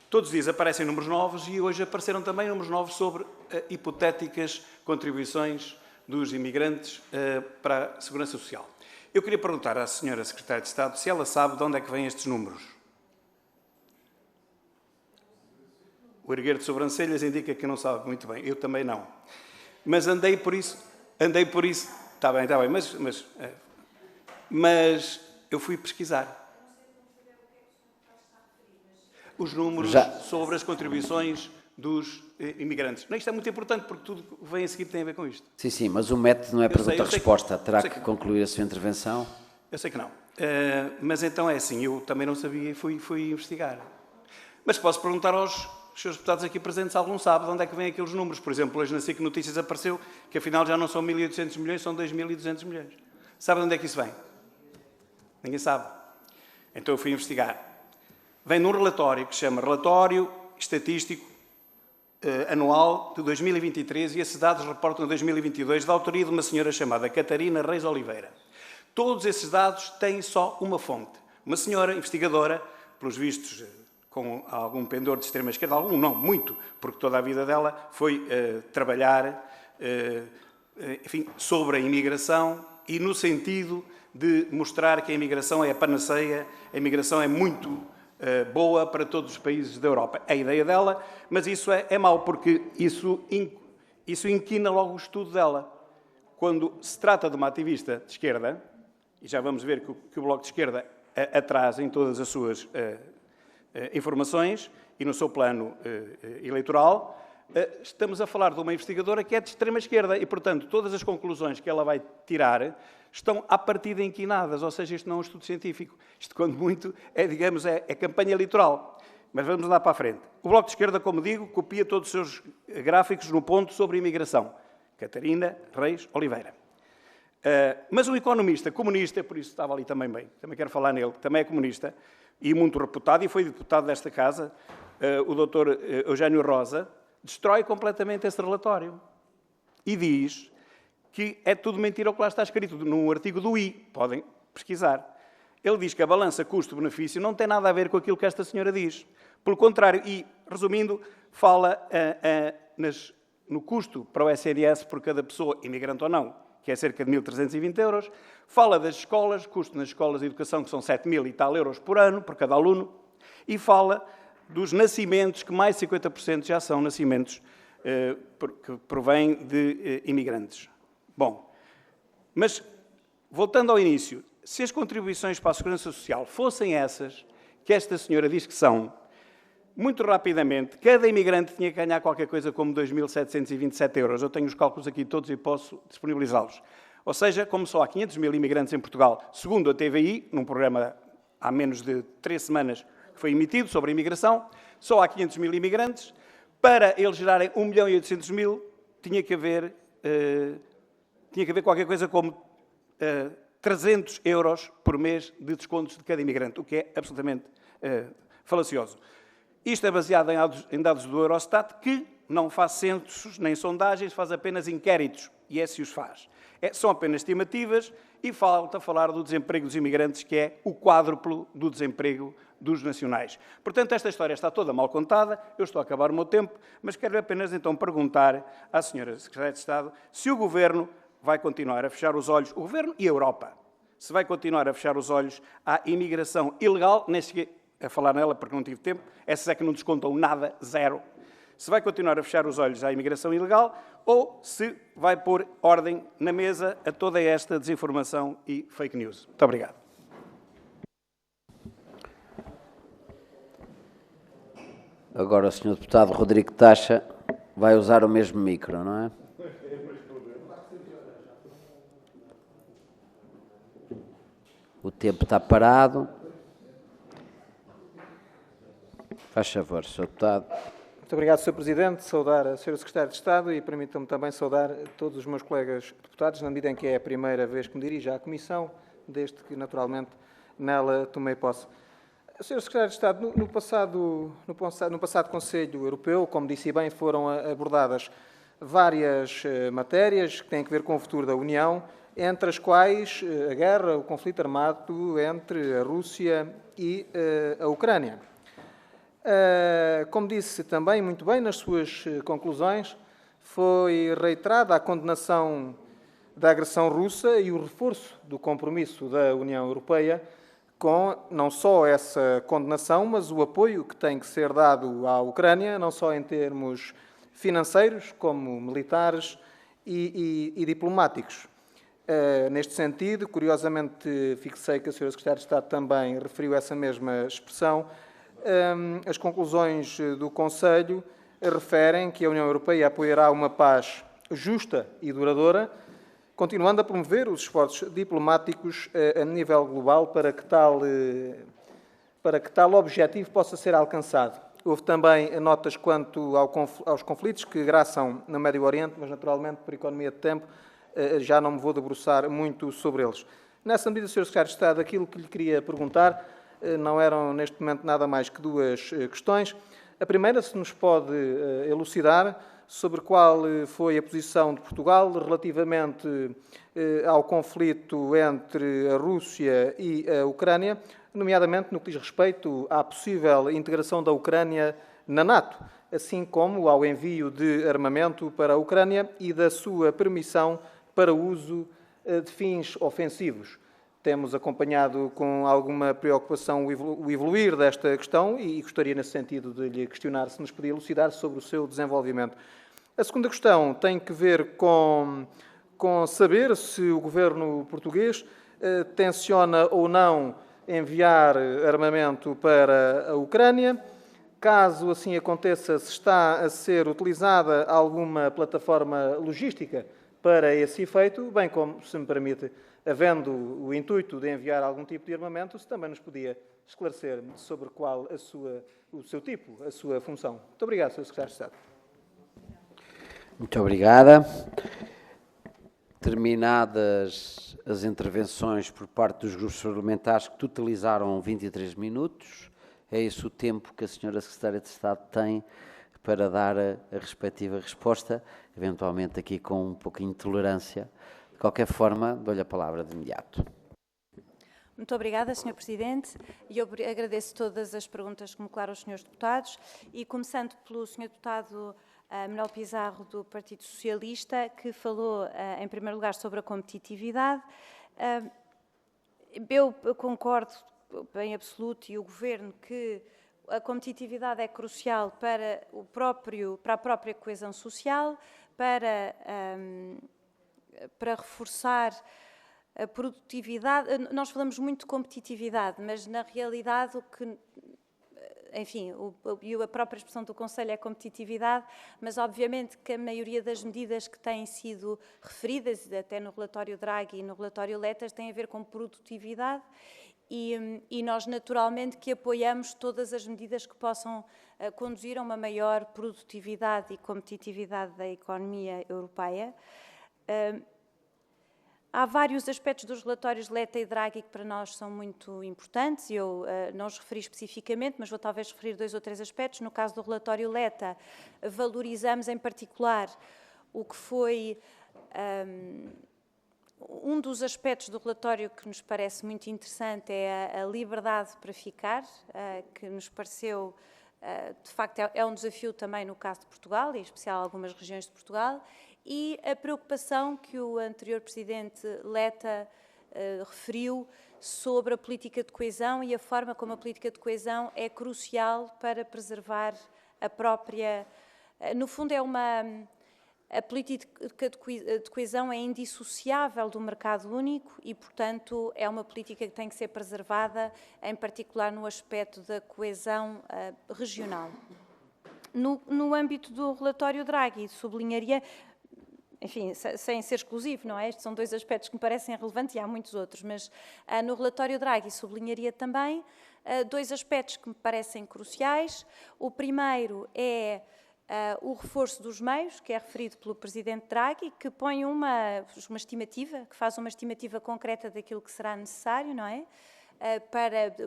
Todos os dias aparecem números novos e hoje apareceram também números novos sobre hipotéticas contribuições dos imigrantes para a Segurança Social. Eu queria perguntar à Sra. Secretária de Estado se ela sabe de onde é que vêm estes números. O erguer de sobrancelhas indica que não sabe muito bem. Eu também não. Mas andei por isso. Está bem, mas Mas eu fui pesquisar os números sobre as contribuições dos imigrantes. Não, isto é muito importante, porque tudo que vem a seguir tem a ver com isto. Sim, mas o método não é pergunta-resposta. Terá que concluir a sua intervenção? Eu sei que não. Mas então é assim, eu também não sabia e fui investigar. Mas posso perguntar aos senhores deputados aqui presentes, algum sabe de onde é que vêm aqueles números. Por exemplo, hoje na SIC Notícias apareceu que afinal já não são 1.800 milhões, são 2.200 milhões. Sabe de onde é que isso vem? Ninguém sabe. Então eu fui investigar. Vem num relatório que se chama Relatório Estatístico Anual de 2023 e esses dados reportam 2022 da autoria de uma senhora chamada Catarina Reis Oliveira. Todos esses dados têm só uma fonte. Uma senhora investigadora, pelos vistos com algum pendor de extrema-esquerda, algum não, muito, porque toda a vida dela foi trabalhar enfim, sobre a imigração e no sentido de mostrar que a imigração é a panaceia, a imigração é muito boa para todos os países da Europa. É a ideia dela, mas isso é mau, porque isso inquina logo o estudo dela. Quando se trata de uma ativista de esquerda, e já vamos ver que o Bloco de Esquerda atrasa em todas as suas informações e no seu plano eleitoral, estamos a falar de uma investigadora que é de extrema-esquerda e, portanto, todas as conclusões que ela vai tirar estão à partida inquinadas, ou seja, isto não é um estudo científico. Isto, quando muito, digamos, é campanha eleitoral. Mas vamos lá para a frente. O Bloco de Esquerda, como digo, copia todos os seus gráficos no ponto sobre imigração. Catarina Reis Oliveira. Mas um economista comunista, por isso estava ali também bem, também quero falar nele, também é comunista e muito reputado, e foi deputado desta casa, o Dr. Eugénio Rosa, destrói completamente esse relatório e diz que é tudo mentira o que lá está escrito, num artigo do I, podem pesquisar. Ele diz que a balança custo-benefício não tem nada a ver com aquilo que esta senhora diz. Pelo contrário, e, resumindo, fala no custo para o SNS por cada pessoa, imigrante ou não, que é cerca de 1.320 euros. Fala das escolas, custo nas escolas de educação, que são 7.000 e tal euros por ano, por cada aluno. E fala dos nascimentos, que mais de 50% já são nascimentos que provêm de imigrantes. Bom, mas, voltando ao início, se as contribuições para a Segurança Social fossem essas que esta senhora diz que são, muito rapidamente, cada imigrante tinha que ganhar qualquer coisa como 2.727 euros. Eu tenho os cálculos aqui todos e posso disponibilizá-los. Ou seja, como só há 500.000 imigrantes em Portugal, segundo a TVI, num programa há menos de 3 semanas que foi emitido sobre a imigração, só há 500.000 imigrantes, para eles gerarem 1.800.000, tinha que haver qualquer coisa como 300 euros por mês de descontos de cada imigrante, o que é absolutamente falacioso. Isto é baseado em dados do Eurostat, que não faz censos nem sondagens, faz apenas inquéritos, e se os faz. São apenas estimativas e falta falar do desemprego dos imigrantes, que é o quádruplo do desemprego dos nacionais. Portanto, esta história está toda mal contada, eu estou a acabar o meu tempo, mas quero apenas então perguntar à senhora Secretária de Estado se o Governo vai continuar a fechar os olhos, o Governo e a Europa, se vai continuar a fechar os olhos à imigração ilegal, nem cheguei a falar nela porque não tive tempo, essas é que não descontam nada, zero. Se vai continuar a fechar os olhos à imigração ilegal ou se vai pôr ordem na mesa a toda esta desinformação e fake news. Muito obrigado. Agora o Sr. Deputado Rodrigo Taxa vai usar o mesmo micro, não é? O tempo está parado. Faz favor, Sr. Deputado. Muito obrigado, Sr. Presidente. Saudar a Sra. Secretária de Estado e permitam-me também saudar todos os meus colegas deputados, na medida em que é a primeira vez que me dirijo à Comissão, desde que, naturalmente, nela tomei posse. Sra. Secretária de Estado, no passado Conselho Europeu, como disse bem, foram abordadas várias matérias que têm a ver com o futuro da União, entre as quais a guerra, o conflito armado entre a Rússia e a Ucrânia. Como disse também muito bem nas suas conclusões, foi reiterada a condenação da agressão russa e o reforço do compromisso da União Europeia com não só essa condenação, mas o apoio que tem que ser dado à Ucrânia, não só em termos financeiros, como militares e diplomáticos. Neste sentido, curiosamente, fixei que a Sra. Secretária de Estado também referiu essa mesma expressão. As conclusões do Conselho referem que a União Europeia apoiará uma paz justa e duradoura, continuando a promover os esforços diplomáticos a nível global para que tal objetivo possa ser alcançado. Houve também notas quanto aos conflitos que graçam no Médio Oriente, mas naturalmente, por economia de tempo, já não me vou debruçar muito sobre eles. Nessa medida, Sr. Secretário de Estado, aquilo que lhe queria perguntar não eram neste momento nada mais que duas questões. A primeira, se nos pode elucidar sobre qual foi a posição de Portugal relativamente ao conflito entre a Rússia e a Ucrânia, nomeadamente no que diz respeito à possível integração da Ucrânia na NATO, assim como ao envio de armamento para a Ucrânia e da sua permissão para uso de fins ofensivos. Temos acompanhado com alguma preocupação o evoluir desta questão e gostaria, nesse sentido, de lhe questionar se nos podia elucidar sobre o seu desenvolvimento. A segunda questão tem que ver com saber se o governo português tenciona ou não enviar armamento para a Ucrânia. Caso assim aconteça, se está a ser utilizada alguma plataforma logística para esse efeito, bem como, se me permite, havendo o intuito de enviar algum tipo de armamento, se também nos podia esclarecer sobre qual o seu tipo, a sua função. Muito obrigado, Sr. Secretário de Estado. Muito obrigada. Terminadas as intervenções por parte dos grupos parlamentares, que totalizaram 23 minutos, é esse o tempo que a Sra. Secretária de Estado tem para dar a respectiva resposta, eventualmente aqui com um pouquinho de tolerância. De qualquer forma, dou-lhe a palavra de imediato. Muito obrigada, Sr. Presidente, e eu agradeço todas as perguntas que me colocaram os senhores deputados, e começando pelo Sr. Deputado Manuel Pizarro, do Partido Socialista, que falou, em primeiro lugar, sobre a competitividade. Eu concordo em absoluto, e o Governo, que a competitividade é crucial para a própria coesão social, para reforçar a produtividade. Nós falamos muito de competitividade, mas na realidade o que, enfim, a própria expressão do Conselho é competitividade, mas obviamente que a maioria das medidas que têm sido referidas, até no relatório Draghi e no relatório Letta, têm a ver com produtividade, e nós naturalmente que apoiamos todas as medidas que possam conduzir a uma maior produtividade e competitividade da economia europeia. Há vários aspectos dos relatórios Letta e Draghi que para nós são muito importantes, e eu não os referi especificamente, mas vou talvez referir 2 ou 3 aspectos. No caso do relatório Letta, valorizamos em particular o que foi um dos aspectos do relatório que nos parece muito interessante, é a liberdade para ficar, que nos pareceu, de facto, é um desafio também no caso de Portugal, e em especial algumas regiões de Portugal, e a preocupação que o anterior Presidente Letta referiu sobre a política de coesão e a forma como a política de coesão é crucial para preservar a própria... No fundo, a política de coesão é indissociável do mercado único e, portanto, é uma política que tem que ser preservada, em particular no aspecto da coesão regional. No âmbito do relatório Draghi, sublinharia... Enfim, sem ser exclusivo, não é? Estes são 2 aspectos que me parecem relevantes e há muitos outros, mas no relatório Draghi sublinharia também 2 aspectos que me parecem cruciais. O primeiro é o reforço dos meios, que é referido pelo Presidente Draghi, que põe uma estimativa, que faz uma estimativa concreta daquilo que será necessário, não é?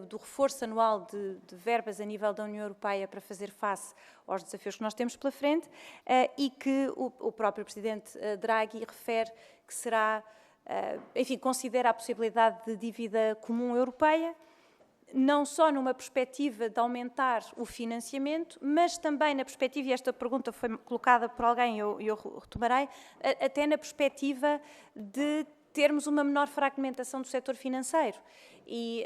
Do reforço anual de verbas a nível da União Europeia para fazer face aos desafios que nós temos pela frente, e que o próprio Presidente Draghi refere que será, enfim, considera a possibilidade de dívida comum europeia, não só numa perspectiva de aumentar o financiamento, mas também na perspectiva, e esta pergunta foi colocada por alguém, eu retomarei, até na perspectiva de termos uma menor fragmentação do setor financeiro. E,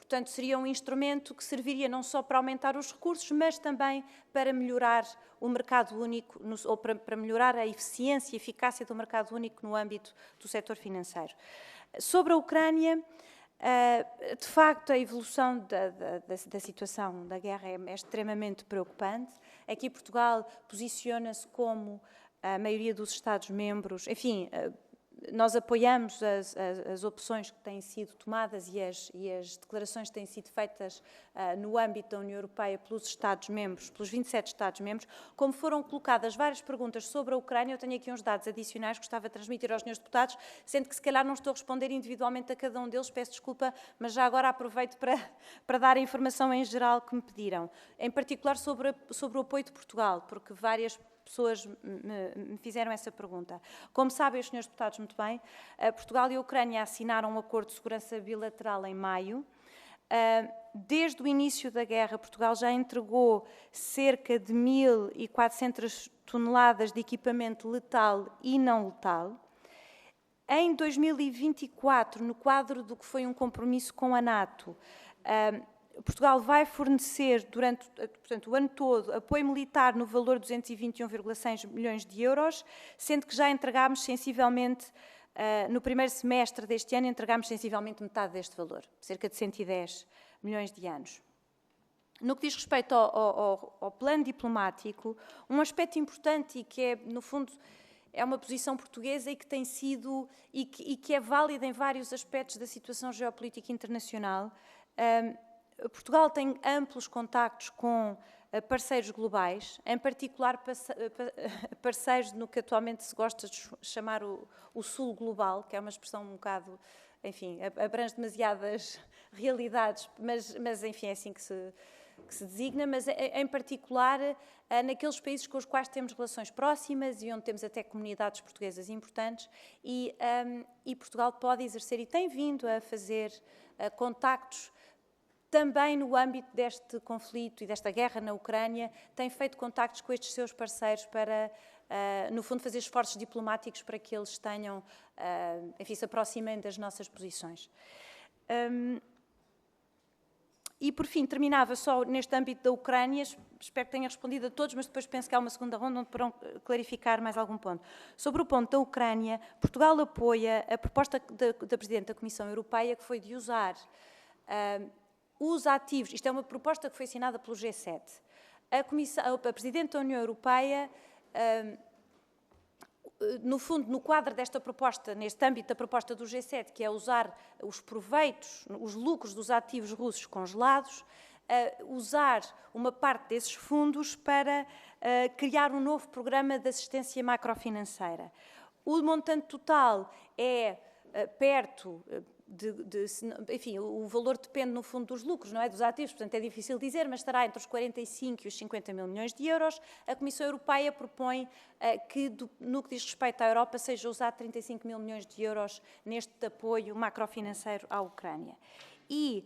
portanto, seria um instrumento que serviria não só para aumentar os recursos, mas também para melhorar o mercado único, ou para melhorar a eficiência e eficácia do mercado único no âmbito do setor financeiro. Sobre a Ucrânia, de facto, a evolução da situação da guerra é extremamente preocupante. Aqui Portugal posiciona-se como a maioria dos Estados-membros, enfim, nós apoiamos as opções que têm sido tomadas e as declarações que têm sido feitas no âmbito da União Europeia pelos Estados-membros, pelos 27 Estados-membros. Como foram colocadas várias perguntas sobre a Ucrânia, eu tenho aqui uns dados adicionais que gostava de transmitir aos senhores deputados, sendo que se calhar não estou a responder individualmente a cada um deles, peço desculpa, mas já agora aproveito para dar a informação em geral que me pediram. Em particular sobre o apoio de Portugal, porque várias pessoas me fizeram essa pergunta. Como sabem os senhores deputados muito bem, Portugal e a Ucrânia assinaram um acordo de segurança bilateral em maio. Desde o início da guerra, Portugal já entregou cerca de 1.400 toneladas de equipamento letal e não letal. Em 2024, no quadro do que foi um compromisso com a NATO, Portugal vai fornecer, portanto, o ano todo, apoio militar no valor de 221,6 milhões de euros, sendo que já entregámos sensivelmente, no primeiro semestre deste ano, entregámos sensivelmente metade deste valor, cerca de 110 milhões de anos. No que diz respeito ao plano diplomático, um aspecto importante e que é, no fundo, é uma posição portuguesa e que tem sido, e que é válida em vários aspectos da situação geopolítica internacional. Portugal tem amplos contactos com parceiros globais, em particular parceiros no que atualmente se gosta de chamar o Sul Global, que é uma expressão um bocado, enfim, abrange demasiadas realidades, mas enfim, é assim que se designa, mas em particular naqueles países com os quais temos relações próximas e onde temos até comunidades portuguesas importantes e Portugal pode exercer e tem vindo a fazer contactos também no âmbito deste conflito e desta guerra na Ucrânia, tem feito contactos com estes seus parceiros para, no fundo, fazer esforços diplomáticos para que eles tenham, enfim, se aproximem das nossas posições. E, por fim, terminava só neste âmbito da Ucrânia, espero que tenha respondido a todos, mas depois penso que há uma segunda ronda onde poderão clarificar mais algum ponto. Sobre o ponto da Ucrânia, Portugal apoia a proposta da Presidente da Comissão Europeia, que foi de usar os ativos, isto é uma proposta que foi assinada pelo G7. A Presidente da União Europeia, no fundo, no quadro desta proposta, neste âmbito da proposta do G7, que é usar os proveitos, os lucros dos ativos russos congelados, usar uma parte desses fundos para criar um novo programa de assistência macrofinanceira. O montante total é perto enfim, o valor depende, no fundo, dos lucros, não é? Dos ativos, portanto, é difícil dizer, mas estará entre os 45 e os 50 mil milhões de euros. A Comissão Europeia propõe que, no que diz respeito à Europa, seja usado 35 mil milhões de euros neste apoio macrofinanceiro à Ucrânia. E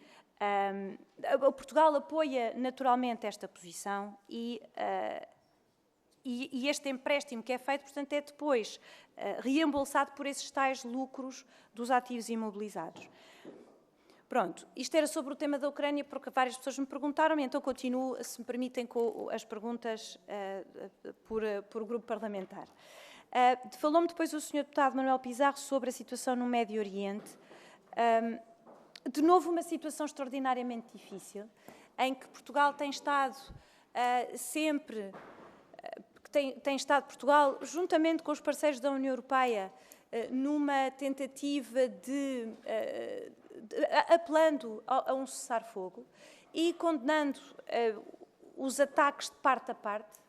Portugal apoia naturalmente esta posição e este empréstimo que é feito, portanto, é depois reembolsado por esses tais lucros dos ativos imobilizados. Pronto, isto era sobre o tema da Ucrânia, porque várias pessoas me perguntaram, e então continuo, se me permitem, com as perguntas por grupo parlamentar. Falou-me depois o Sr. Deputado Manuel Pizarro sobre a situação no Médio Oriente. De novo, uma situação extraordinariamente difícil, em que Portugal tem estado sempre... Tem estado Portugal, juntamente com os parceiros da União Europeia, numa tentativa apelando a um cessar-fogo e condenando os ataques de parte a parte,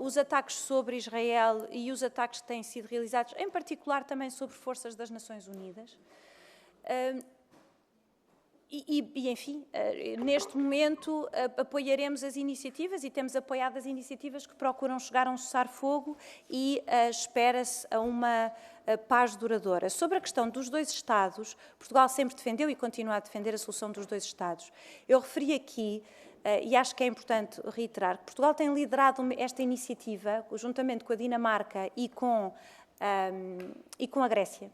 os ataques sobre Israel e os ataques que têm sido realizados, em particular também sobre forças das Nações Unidas. Enfim, neste momento apoiaremos as iniciativas e temos apoiado as iniciativas que procuram chegar a um cessar-fogo e espera-se a uma paz duradoura. Sobre a questão dos dois Estados, Portugal sempre defendeu e continua a defender a solução dos dois Estados. Eu referi aqui, e acho que é importante reiterar, que Portugal tem liderado esta iniciativa, juntamente com a Dinamarca e com a Grécia,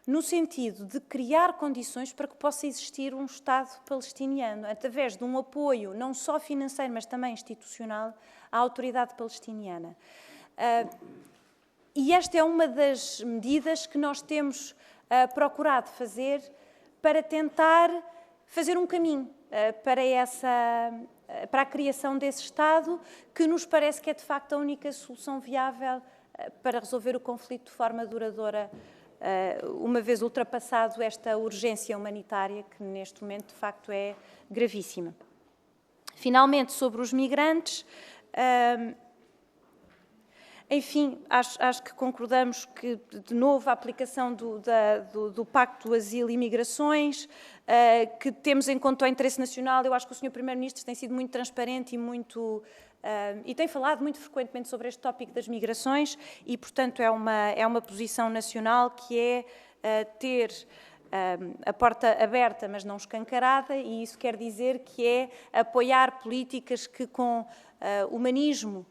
no sentido de criar condições para que possa existir um Estado palestiniano, através de um apoio não só financeiro, mas também institucional, à autoridade palestiniana. E esta é uma das medidas que nós temos procurado fazer para tentar fazer um caminho para a criação desse Estado, que nos parece que é de facto a única solução viável para resolver o conflito de forma duradoura, uma vez ultrapassado esta urgência humanitária, que neste momento de facto é gravíssima. Finalmente, sobre os migrantes, enfim, acho que concordamos que, de novo, a aplicação do Pacto do Asilo e Migrações, que temos em conta o interesse nacional. Eu acho que o Sr. Primeiro-Ministro tem sido muito transparente e tem falado muito frequentemente sobre este tópico das migrações e, portanto, é uma posição nacional que é ter a porta aberta, mas não escancarada, e isso quer dizer que é apoiar políticas que, com humanismo,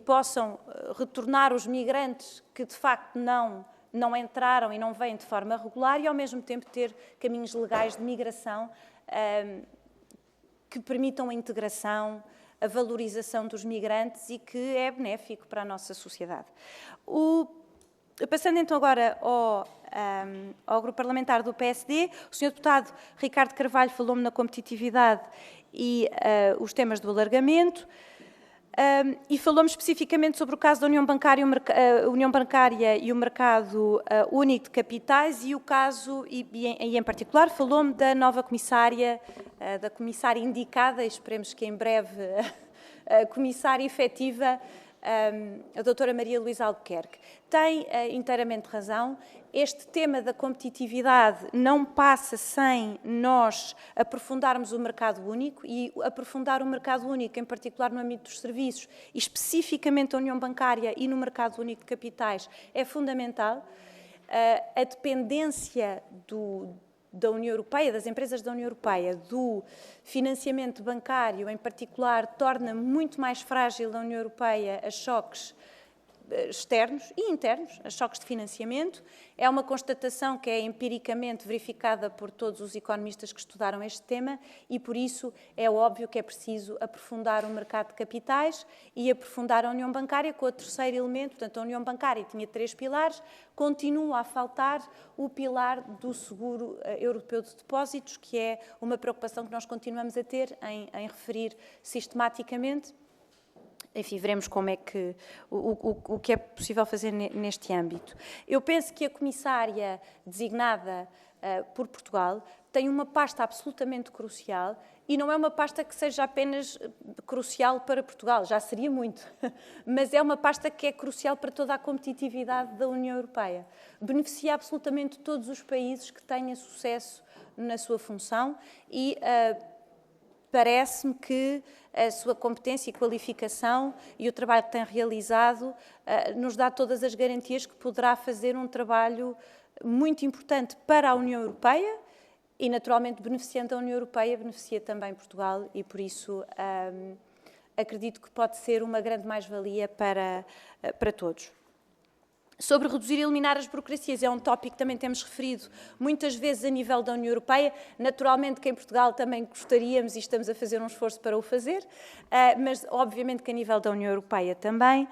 possam retornar os migrantes que, de facto, não entraram e não vêm de forma regular e, ao mesmo tempo, ter caminhos legais de migração que permitam a integração, a valorização dos migrantes e que é benéfico para a nossa sociedade. Passando então agora ao grupo parlamentar do PSD, o Sr. Deputado Ricardo Carvalho falou-me na competitividade e os temas do alargamento. E falou-me especificamente sobre o caso da União Bancária e o mercado único de capitais e o caso, e em particular, falou-me da nova comissária, da comissária indicada, e esperemos que em breve a comissária efetiva, a doutora Maria Luísa Albuquerque. Tem inteiramente razão. Este tema da competitividade não passa sem nós aprofundarmos o mercado único e aprofundar o mercado único, em particular no âmbito dos serviços, e especificamente a União Bancária e no mercado único de capitais, é fundamental. A dependência da União Europeia, das empresas da União Europeia, do financiamento bancário, em particular, torna muito mais frágil a União Europeia a choques externos e internos, a choques de financiamento. É uma constatação que é empiricamente verificada por todos os economistas que estudaram este tema e, por isso, é óbvio que é preciso aprofundar o mercado de capitais e aprofundar a União Bancária com o terceiro elemento. Portanto, a União Bancária tinha 3 pilares, continua a faltar o pilar do seguro europeu de depósitos, que é uma preocupação que nós continuamos a ter em referir sistematicamente. Enfim, veremos como é que, o que é possível fazer neste âmbito. Eu penso que a comissária designada por Portugal tem uma pasta absolutamente crucial e não é uma pasta que seja apenas crucial para Portugal, já seria muito, mas é uma pasta que é crucial para toda a competitividade da União Europeia. Beneficia absolutamente todos os países que tenham sucesso na sua função e parece-me que a sua competência e qualificação e o trabalho que tem realizado nos dá todas as garantias que poderá fazer um trabalho muito importante para a União Europeia e, naturalmente, beneficiando a União Europeia, beneficia também Portugal e, por isso, acredito que pode ser uma grande mais-valia para todos. Sobre reduzir e eliminar as burocracias, é um tópico que também temos referido muitas vezes a nível da União Europeia. Naturalmente que em Portugal também gostaríamos e estamos a fazer um esforço para o fazer, mas obviamente que a nível da União Europeia também.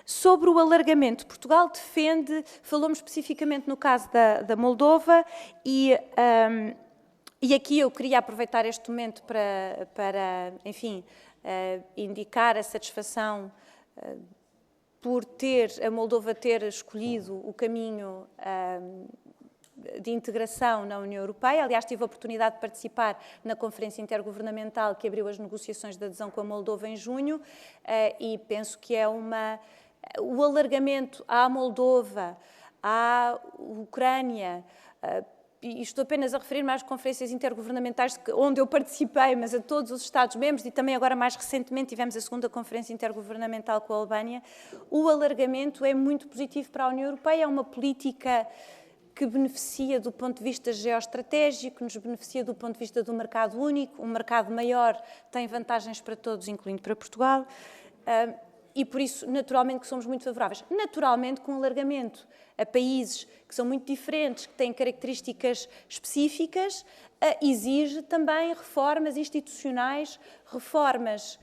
Sobre o alargamento, Portugal defende, falou-me especificamente no caso da Moldova e aqui eu queria aproveitar este momento para enfim, indicar a satisfação por a Moldova ter escolhido o caminho de integração na União Europeia. Aliás, tive a oportunidade de participar na Conferência Intergovernamental que abriu as negociações de adesão com a Moldova em junho e penso que é o alargamento à Moldova, à Ucrânia, e estou apenas a referir-me às conferências intergovernamentais onde eu participei, mas a todos os Estados-membros e também agora mais recentemente tivemos a segunda conferência intergovernamental com a Albânia. O alargamento é muito positivo para a União Europeia, é uma política que beneficia do ponto de vista geoestratégico, nos beneficia do ponto de vista do mercado único, um mercado maior tem vantagens para todos, incluindo para Portugal. e por isso, naturalmente, que somos muito favoráveis. Naturalmente, com alargamento a países que são muito diferentes, que têm características específicas, exige também reformas institucionais, reformas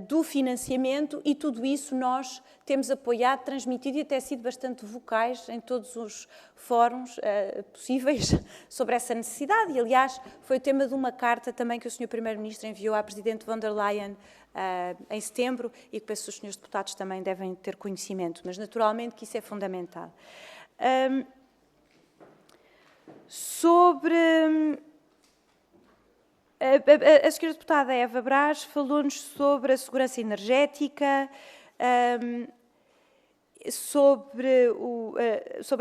do financiamento, e tudo isso nós temos apoiado, transmitido e até sido bastante vocais em todos os fóruns possíveis sobre essa necessidade. E, aliás, foi o tema de uma carta também que o Sr. Primeiro-Ministro enviou à Presidente von der Leyen em setembro e que penso que os senhores deputados também devem ter conhecimento, mas naturalmente que isso é fundamental. Sobre... A senhora deputada Eva Brás falou-nos sobre a segurança energética, sobre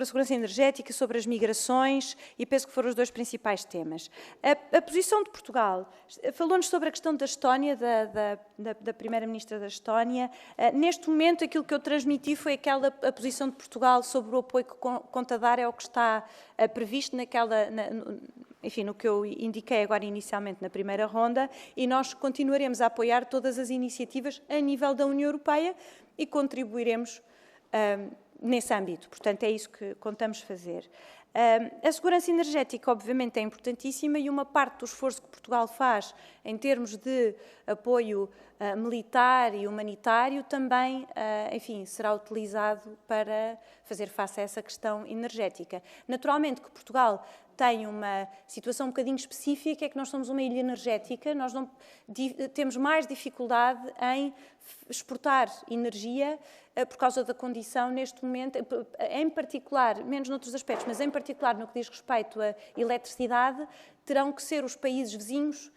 a segurança energética, sobre as migrações, e penso que foram os dois principais temas. A posição de Portugal, falou-nos sobre a questão da Estónia, da Primeira-Ministra da Estónia. Neste momento, aquilo que eu transmiti foi a posição de Portugal sobre o apoio que conta dar é o que está previsto enfim, no que eu indiquei agora inicialmente na primeira ronda, e nós continuaremos a apoiar todas as iniciativas a nível da União Europeia e contribuiremos nesse âmbito. Portanto, é isso que contamos fazer. A segurança energética, obviamente, é importantíssima, e uma parte do esforço que Portugal faz em termos de apoio militar e humanitário também, enfim, será utilizado para fazer face a essa questão energética. Naturalmente que Portugal tem uma situação um bocadinho específica, é que nós somos uma ilha energética, nós não temos mais dificuldade em exportar energia por causa da condição, neste momento, em particular, menos noutros aspectos, mas em particular no que diz respeito à eletricidade, terão que ser os países vizinhos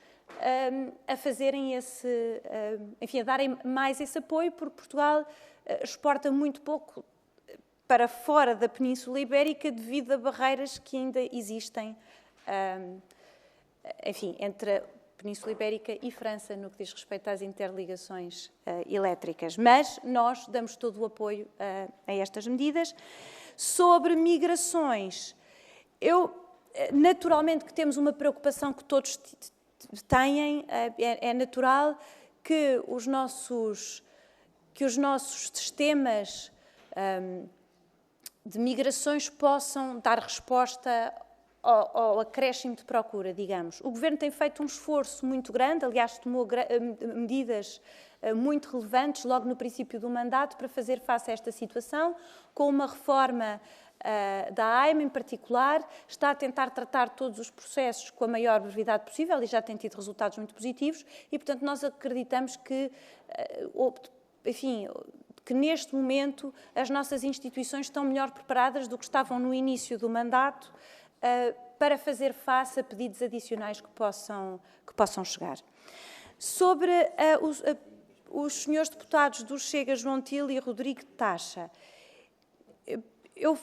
a fazerem enfim, a darem mais esse apoio, porque Portugal exporta muito pouco para fora da Península Ibérica devido a barreiras que ainda existem, enfim, entre a Península Ibérica e França no que diz respeito às interligações elétricas. Mas nós damos todo o apoio a estas medidas. Sobre migrações, naturalmente que temos uma preocupação que todos têm, é natural que os nossos sistemas de migrações possam dar resposta ao acréscimo de procura, digamos. O Governo tem feito um esforço muito grande, aliás, tomou medidas muito relevantes logo no princípio do mandato para fazer face a esta situação, com uma reforma da AIMA em particular, está a tentar tratar todos os processos com a maior brevidade possível e já tem tido resultados muito positivos e, portanto, nós acreditamos que, enfim, que neste momento as nossas instituições estão melhor preparadas do que estavam no início do mandato para fazer face a pedidos adicionais que possam chegar. Sobre os senhores deputados do Chega, João Til e Rodrigo Taxa, eu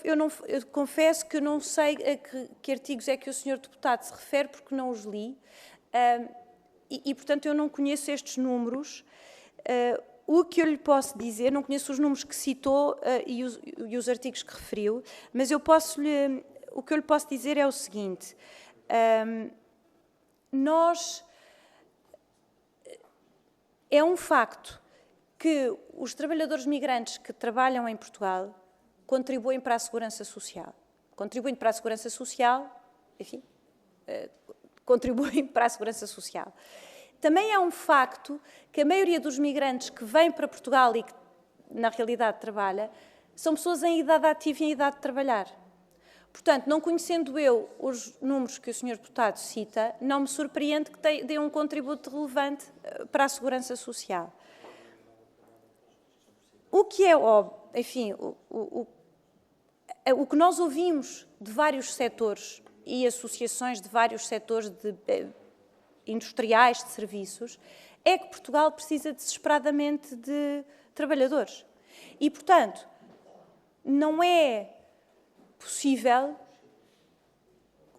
confesso que eu não sei a que artigos é que o senhor deputado se refere, porque não os li, e portanto, eu não conheço estes números. O que eu lhe posso dizer, não conheço os números que citou e os artigos que referiu, mas o que eu lhe posso dizer é o seguinte: é um facto que os trabalhadores migrantes que trabalham em Portugal contribuem para a segurança social. Contribuem para a segurança social, enfim, contribuem para a segurança social. Também é um facto que a maioria dos migrantes que vêm para Portugal e que, na realidade, trabalha, são pessoas em idade ativa e em idade de trabalhar. Portanto, não conhecendo eu os números que o Sr. Deputado cita, não me surpreende que dê um contributo relevante para a segurança social. O que é óbvio, enfim, o que nós ouvimos de vários setores e associações de vários setores industriais, de serviços, é que Portugal precisa desesperadamente de trabalhadores. E, portanto, não é possível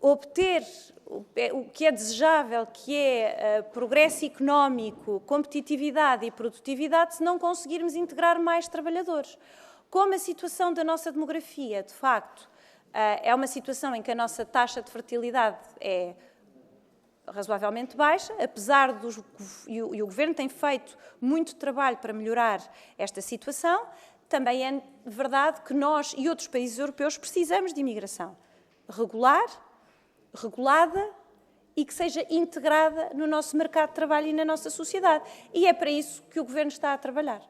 obter o que é desejável, que é progresso económico, competitividade e produtividade, se não conseguirmos integrar mais trabalhadores. Como a situação da nossa demografia, de facto, é uma situação em que a nossa taxa de fertilidade é razoavelmente baixa, apesar e o Governo tem feito muito trabalho para melhorar esta situação. Também é verdade que nós e outros países europeus precisamos de imigração regular, regulada e que seja integrada no nosso mercado de trabalho e na nossa sociedade. E é para isso que o Governo está a trabalhar.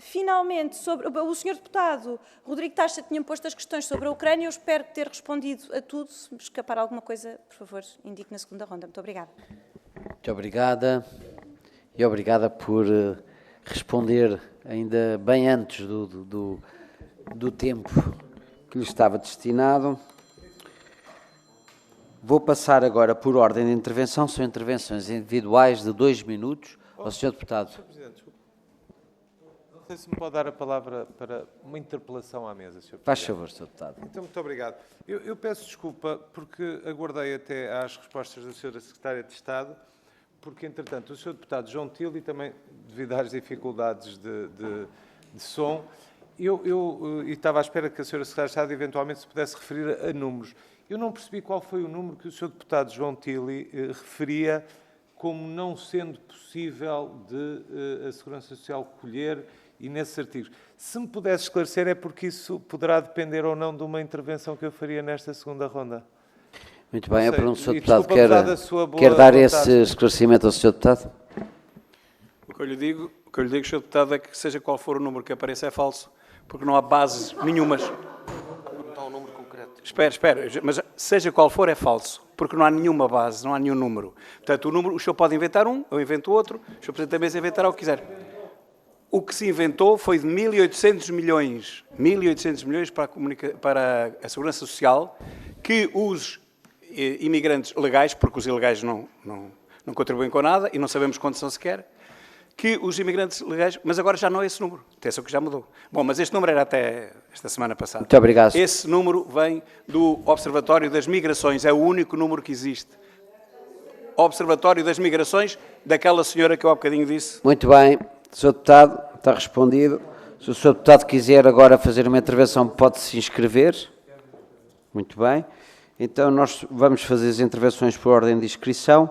Finalmente, o Sr. Deputado Rodrigo Taxa tinha posto as questões sobre a Ucrânia. Eu espero ter respondido a tudo. Se me escapar alguma coisa, por favor, indique na segunda ronda. Muito obrigada. Muito obrigada. E obrigada por responder ainda bem antes do tempo que lhe estava destinado. Vou passar agora por ordem de intervenção. São intervenções individuais de 2 minutos ao Sr. Deputado. Sr. Presidente, desculpe. Não sei se me pode dar a palavra para uma interpelação à mesa, Sr. Presidente. Faz favor, Sr. Deputado. Então, muito obrigado. Eu peço desculpa porque aguardei até às respostas da Sra. Secretária de Estado, porque, entretanto, o Sr. Deputado João Tille, e também devido às dificuldades de som, eu estava à espera que a Sra. Secretária de Estado eventualmente se pudesse referir a números. Eu não percebi qual foi o número que o Sr. Deputado João Tille referia como não sendo possível de a Segurança Social colher e nesses artigos. Se me pudesse esclarecer, é porque isso poderá depender ou não de uma intervenção que eu faria nesta segunda ronda. Muito bem, eu pergunto, Sr. E Deputado, desculpa, quer dar esse esclarecimento ao Sr. Deputado? O que eu lhe digo, Sr. Deputado, é que seja qual for o número que apareça é falso, porque não há bases nenhumas. Não está um número concreto. Espera, mas seja qual for é falso, porque não há nenhuma base, não há nenhum número. Portanto, o número, o senhor pode inventar um, eu invento outro, o senhor Presidente da Mesa inventará o que quiser. O que se inventou foi de 1.800 milhões para a Segurança Social, que os imigrantes legais, porque os ilegais não contribuem com nada e não sabemos quantos são sequer, que os imigrantes legais, mas agora já não é esse número, atenção que já mudou. Bom, mas este número era até esta semana passada. Muito obrigado. Esse número vem do Observatório das Migrações, é o único número que existe. Observatório das Migrações, daquela senhora que eu há bocadinho disse. Muito bem, Sr. Deputado, está respondido. Se o Sr. Deputado quiser agora fazer uma intervenção, pode-se inscrever. Muito bem. Então, nós vamos fazer as intervenções por ordem de inscrição.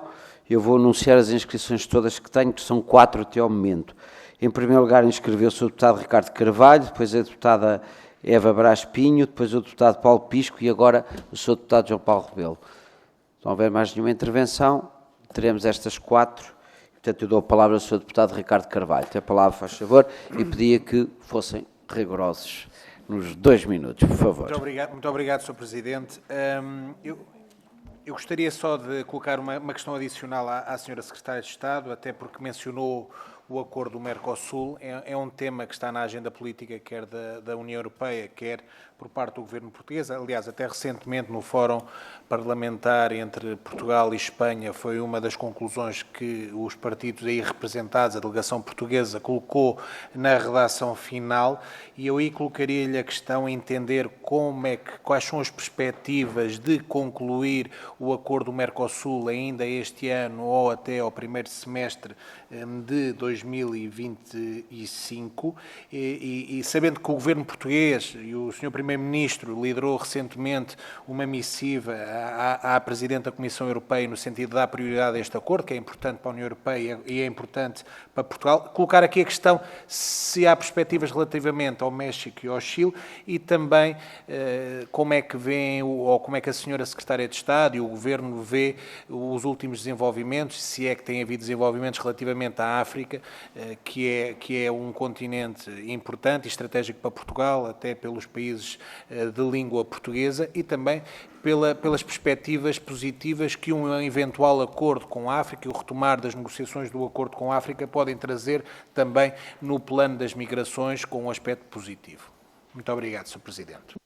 Eu vou anunciar as inscrições todas que tenho, que são 4 até ao momento. Em primeiro lugar, inscreveu-se o deputado Ricardo Carvalho, depois a deputada Eva Brás Pinho, depois o deputado Paulo Pisco e agora o Sr. deputado João Paulo Rebelo. Se não houver mais nenhuma intervenção, teremos estas 4. Portanto, eu dou a palavra ao Sr. deputado Ricardo Carvalho. Tem a palavra, faz favor, e pedia que fossem rigorosos nos 2 minutos, por favor. Muito obrigado, Sr. Presidente. Eu gostaria só de colocar uma questão adicional à Sra. Secretária de Estado, até porque mencionou o acordo do Mercosul. É um tema que está na agenda política, quer da União Europeia, quer por parte do Governo português. Aliás, até recentemente, no Fórum Parlamentar entre Portugal e Espanha, foi uma das conclusões que os partidos aí representados, a delegação portuguesa, colocou na redação final. E eu aí colocaria-lhe a questão a entender quais são as perspectivas de concluir o acordo do Mercosul ainda este ano ou até ao primeiro semestre de 2025, e sabendo que o Governo português e o Sr. Primeiro-Ministro liderou recentemente uma missiva à Presidente da Comissão Europeia no sentido de dar prioridade a este acordo, que é importante para a União Europeia e é importante para Portugal, colocar aqui a questão se há perspectivas relativamente ao México e ao Chile e também como é que vêem, ou como é que a Sra. Secretária de Estado e o Governo vê os últimos desenvolvimentos, se é que tem havido desenvolvimentos relativamente à África, que é um continente importante e estratégico para Portugal, até pelos países de língua portuguesa e também pelas perspectivas positivas que um eventual acordo com a África e o retomar das negociações do acordo com a África podem trazer também no plano das migrações com um aspecto positivo. Muito obrigado, Sr. Presidente.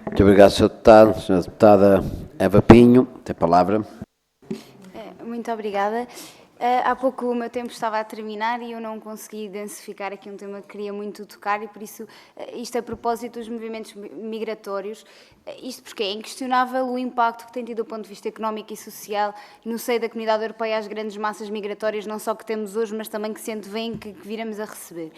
Muito obrigado, Sr. Deputado. Sra. Deputada Eva Pinho, tem a palavra. Muito obrigada. Há pouco o meu tempo estava a terminar e eu não consegui densificar aqui um tema que queria muito tocar e, por isso, isto a propósito dos movimentos migratórios, isto porque é inquestionável o impacto que tem tido do ponto de vista económico e social no seio da comunidade europeia as grandes massas migratórias, não só que temos hoje, mas também que se antevêm que viramos a receber.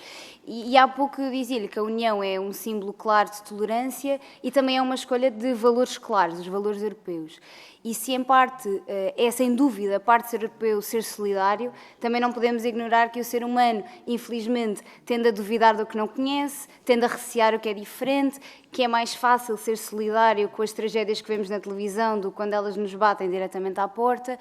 E há pouco eu dizia-lhe que a União é um símbolo claro de tolerância e também é uma escolha de valores claros, os valores europeus. E se em parte é sem dúvida a parte de ser europeu ser solidário, também não podemos ignorar que o ser humano, infelizmente, tende a duvidar do que não conhece, tende a recear o que é diferente, que é mais fácil ser solidário com as tragédias que vemos na televisão do que quando elas nos batem diretamente à porta.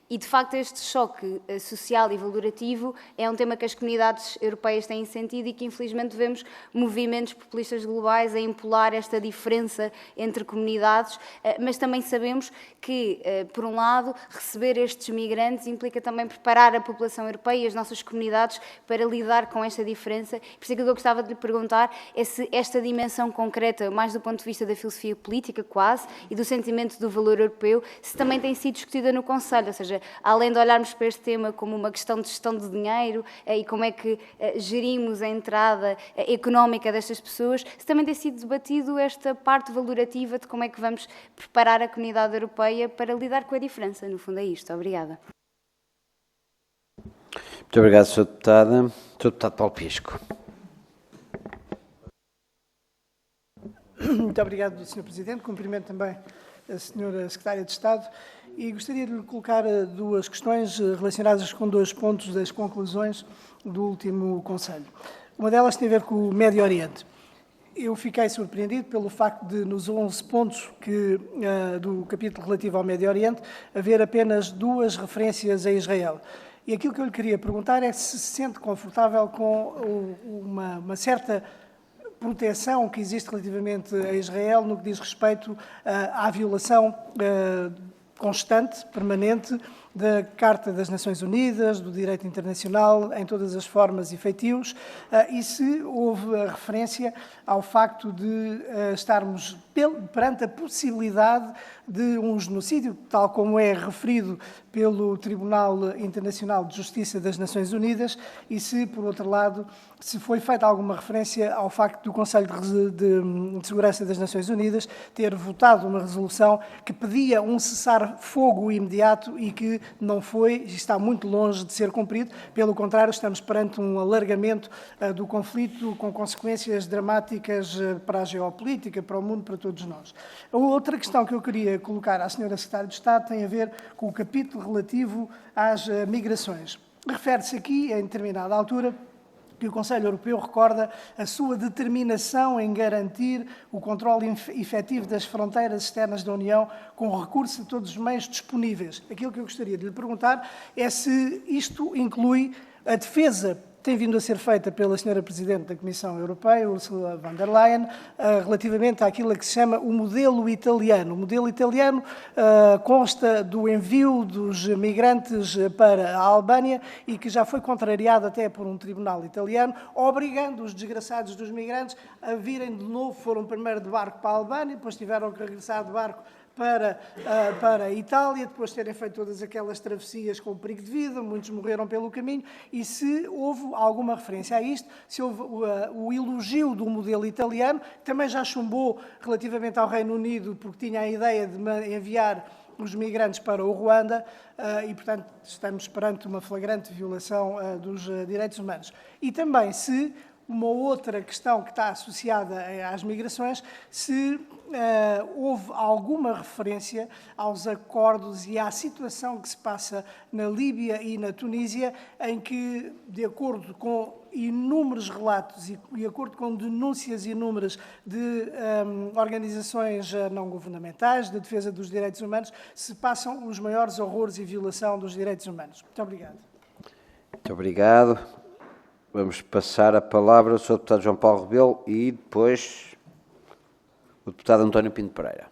E, de facto, este choque social e valorativo é um tema que as comunidades europeias têm sentido e que, infelizmente, vemos movimentos populistas globais a impolar esta diferença entre comunidades, mas também sabemos que, por um lado, receber estes migrantes implica também preparar a população europeia e as nossas comunidades para lidar com esta diferença. Por isso, aquilo que eu gostava de lhe perguntar é se esta dimensão concreta, mais do ponto de vista da filosofia política, quase, e do sentimento do valor europeu, se também tem sido discutida no Conselho, ou seja, além de olharmos para este tema como uma questão de gestão de dinheiro e como é que gerimos a entrada económica destas pessoas, se também tem sido debatido esta parte valorativa de como é que vamos preparar a comunidade europeia para lidar com a diferença. No fundo é isto. Obrigada. Muito obrigado, Sr. Deputada. Sr. Deputado Paulo Pisco. Muito obrigado, Sr. Presidente. Cumprimento também a Sra. Secretária de Estado e gostaria de lhe colocar duas questões relacionadas com dois pontos das conclusões do último Conselho. Uma delas tem a ver com o Médio Oriente. Eu fiquei surpreendido pelo facto de, nos 11 pontos do capítulo relativo ao Médio Oriente, haver apenas 2 referências a Israel. E aquilo que eu lhe queria perguntar é se se sente confortável com uma certa proteção que existe relativamente a Israel no que diz respeito à violação constante, permanente, da Carta das Nações Unidas, do direito internacional, em todas as formas e feitios, e se houve a referência ao facto de estarmos perante a possibilidade de um genocídio, tal como é referido pelo Tribunal Internacional de Justiça das Nações Unidas, e se, por outro lado, se foi feita alguma referência ao facto do Conselho de Segurança das Nações Unidas ter votado uma resolução que pedia um cessar-fogo imediato e que não foi e está muito longe de ser cumprido. Pelo contrário, estamos perante um alargamento do conflito com consequências dramáticas para a geopolítica, para o mundo, para todos nós. A outra questão que eu queria colocar à Sra. Secretária de Estado tem a ver com o capítulo relativo às migrações. Refere-se aqui, em determinada altura, que o Conselho Europeu recorda a sua determinação em garantir o controle efetivo das fronteiras externas da União com recurso a todos os meios disponíveis. Aquilo que eu gostaria de lhe perguntar é se isto inclui a defesa que tem vindo a ser feita pela Sra. Presidente da Comissão Europeia, Ursula von der Leyen, relativamente àquilo que se chama o modelo italiano. O modelo italiano consta do envio dos migrantes para a Albânia e que já foi contrariado até por um tribunal italiano, obrigando os desgraçados dos migrantes a virem de novo. Foram primeiro de barco para a Albânia, depois tiveram que regressar de barco para a Itália, depois de terem feito todas aquelas travessias com perigo de vida, muitos morreram pelo caminho, e se houve alguma referência a isto, se houve o elogio do modelo italiano, que também já chumbou relativamente ao Reino Unido, porque tinha a ideia de enviar os migrantes para o Ruanda, e, portanto, estamos perante uma flagrante violação dos direitos humanos. E também se uma outra questão que está associada às migrações, se houve alguma referência aos acordos e à situação que se passa na Líbia e na Tunísia, em que, de acordo com inúmeros relatos e de acordo com denúncias inúmeras de organizações não governamentais, de defesa dos direitos humanos, se passam os maiores horrores e violação dos direitos humanos. Muito obrigado. Muito obrigado. Vamos passar a palavra ao Sr. Deputado João Paulo Rebelo e depois o Deputado António Pinto Pereira.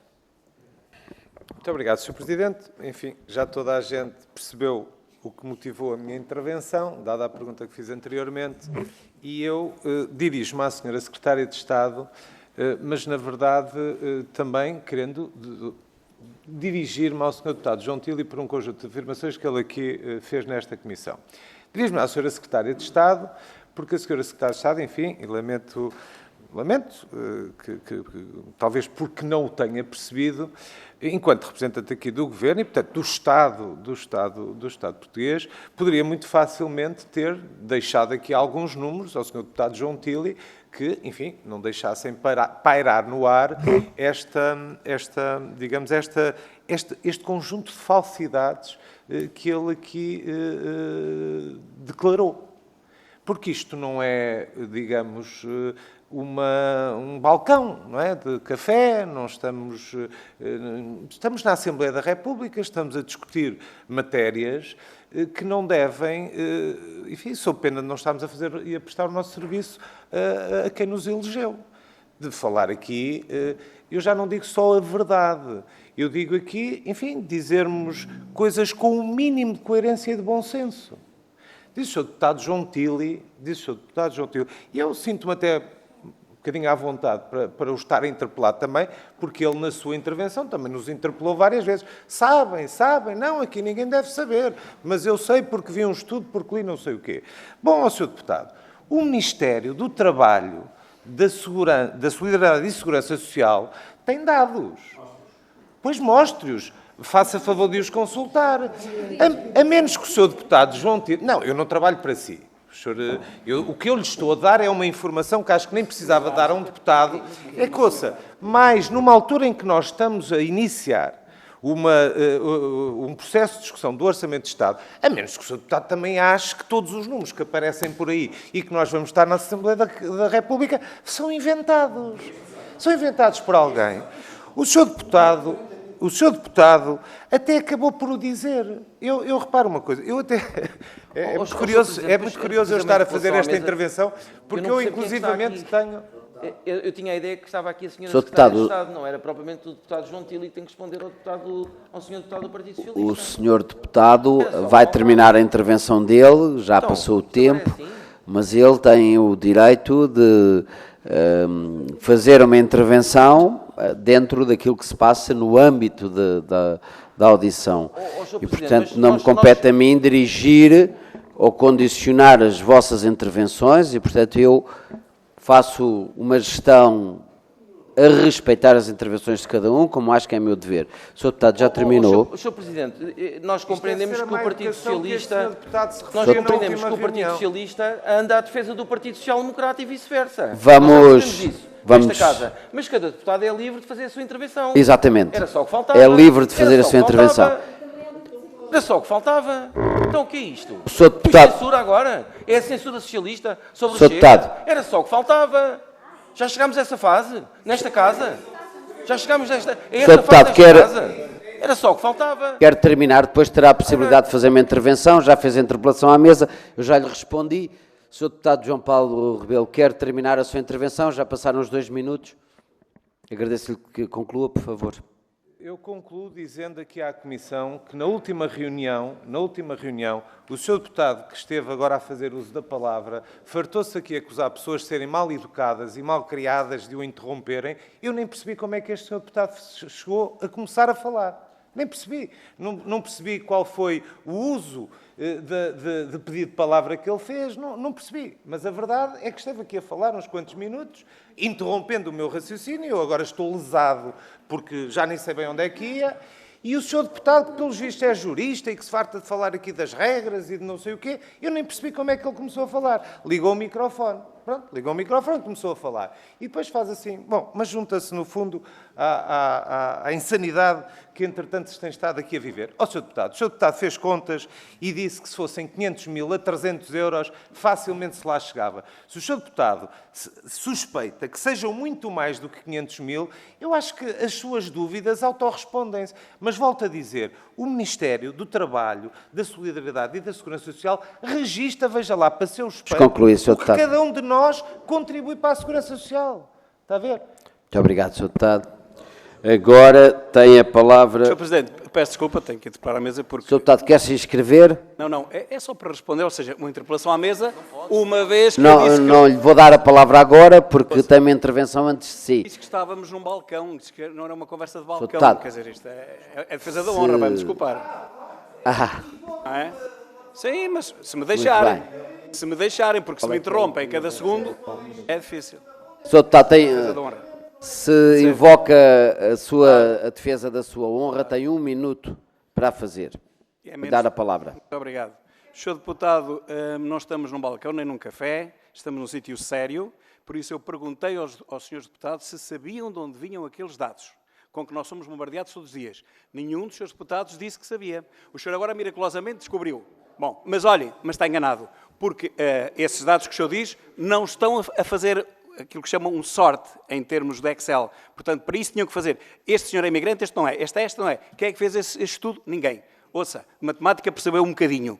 Muito obrigado, Sr. Presidente. Enfim, já toda a gente percebeu o que motivou a minha intervenção, dada a pergunta que fiz anteriormente, e eu dirijo-me à Sra. Secretária de Estado, mas, na verdade, também querendo dirigir-me ao Sr. Deputado João Tili por um conjunto de afirmações que ele aqui fez nesta Comissão. Dirijo-me à Sra. Secretária de Estado, porque a Sra. Secretária de Estado, enfim, e lamento que talvez porque não o tenha percebido, enquanto representante aqui do Governo e, portanto, do Estado português, poderia muito facilmente ter deixado aqui alguns números ao Sr. Deputado João Tili que, enfim, não deixassem pairar no ar este conjunto de falsidades que ele aqui declarou. Porque isto não é, digamos, um balcão, não é, de café, não estamos na Assembleia da República, estamos a discutir matérias que não devem, enfim, sob pena de não estarmos a fazer e a prestar o nosso serviço a quem nos elegeu. De falar aqui, eu já não digo só a verdade, eu digo aqui, enfim, dizermos coisas com o mínimo de coerência e de bom senso. Disse o Sr. Deputado João Tili, e eu sinto-me até um bocadinho à vontade para o estar a interpelar também, porque ele, na sua intervenção, também nos interpelou várias vezes. Sabem, não, aqui ninguém deve saber, mas eu sei porque vi um estudo, porque li não sei o quê. Bom, ó Sr. Deputado, o Ministério do Trabalho, da Solidariedade e Segurança Social tem dados. Pois mostre-os. Faça favor de os consultar. A menos que o Sr. Deputado João Tili... Não, eu não trabalho para si. O que eu lhe estou a dar é uma informação que acho que nem precisava dar a um deputado. É coisa. Mas, numa altura em que nós estamos a iniciar um processo de discussão do Orçamento de Estado, a menos que o Sr. Deputado também ache que todos os números que aparecem por aí e que nós vamos estar na Assembleia da República são inventados. São inventados por alguém. O Sr. Deputado até acabou por o dizer. Eu reparo uma coisa. É muito curioso eu estar a fazer esta intervenção, porque eu inclusivamente tenho... Eu tinha a ideia que estava aqui a senhora Secretária de Estado, não era propriamente o deputado João Tili que tem que responder ao senhor deputado do Partido Socialista. O senhor deputado vai terminar a intervenção dele, já passou o tempo, mas ele tem o direito de fazer uma intervenção dentro daquilo que se passa no âmbito da audição. E, portanto, não me compete a mim dirigir ou condicionar as vossas intervenções e, portanto, eu faço uma gestão a respeitar as intervenções de cada um, como acho que é meu dever. O Sr. Deputado já terminou. Sr. Presidente, nós compreendemos que o Partido Socialista... Nós compreendemos que o Partido Socialista anda à defesa do Partido Social Democrata e vice-versa. Vamos... Nesta casa. Mas cada deputado é livre de fazer a sua intervenção. Exatamente. Era só o que faltava. É livre de fazer a sua intervenção. Era só o que faltava. Então o que é isto? O Sr. Deputado... censura agora? É a censura socialista sobre o Sr. Deputado... Era só o que faltava. Já chegámos a essa fase, nesta casa. Já chegámos a esta fase nesta casa. Era só o que faltava. Quero terminar, depois terá a possibilidade de fazer uma intervenção, já fez a interpelação à mesa, eu já lhe respondi. O Sr. Deputado João Paulo Rebelo quer terminar a sua intervenção, já passaram os 2 minutos. Agradeço-lhe que conclua, por favor. Eu concluo dizendo aqui à Comissão que na última reunião, o Sr. Deputado que esteve agora a fazer uso da palavra fartou-se aqui a acusar pessoas de serem mal educadas e mal criadas de o interromperem. Eu nem percebi como é que este Sr. Deputado chegou a começar a falar. Nem percebi. Não percebi qual foi o uso de pedido de palavra que ele fez. Não percebi. Mas a verdade é que esteve aqui a falar uns quantos minutos, interrompendo o meu raciocínio. Eu agora estou lesado porque já nem sei bem onde é que ia. E o Sr. Deputado, que pelos vistos é jurista e que se farta de falar aqui das regras e de não sei o quê, eu nem percebi como é que ele começou a falar. Ligou o microfone. Pronto, ligou o microfone, começou a falar. E depois faz assim, bom, mas junta-se no fundo à insanidade que entretanto se tem estado aqui a viver. Ó Sr. Deputado, o Sr. Deputado fez contas e disse que se fossem 500 mil a 300 euros, facilmente se lá chegava. Se o Sr. Deputado suspeita que sejam muito mais do que 500 mil, eu acho que as suas dúvidas autorrespondem-se. Mas volto a dizer, o Ministério do Trabalho, da Solidariedade e da Segurança Social registra, veja lá, para seu espanto, o que cada um de nós contribui para a Segurança Social. Está a ver? Muito obrigado, Sr. Deputado. Agora tem a palavra... Sr. Presidente, peço desculpa, tenho que interpelar a mesa porque... Sr. Deputado, quer se inscrever? Não, é só para responder, ou seja, uma interpelação à mesa, uma vez que Não, eu disse que... não lhe vou dar a palavra agora, porque tem uma intervenção antes de si. Disse que estávamos num balcão, disse que não era uma conversa de balcão, Deputado, quer dizer, isto é defesa da honra, vai-me desculpar. Não é? Sim, mas se me deixarem, porque se me interrompem cada segundo, é difícil. Sr. Deputado, Defesa da honra. se invoca a defesa da sua honra, tem 1 minuto para a fazer. Vou dar a palavra. Muito obrigado. Sr. Deputado, não estamos num balcão nem num café, estamos num sítio sério, por isso eu perguntei aos senhores deputados se sabiam de onde vinham aqueles dados com que nós somos bombardeados todos os dias. Nenhum dos senhores deputados disse que sabia. O senhor agora miraculosamente descobriu. Bom, mas olhem, mas está enganado, porque esses dados que o senhor diz não estão a fazer aquilo que chamam um sorte em termos de Excel. Portanto, para isso tinham que fazer. Este senhor é imigrante, este não é. Este não é. Quem é que fez esse estudo? Ninguém. Ouça, matemática percebeu um bocadinho.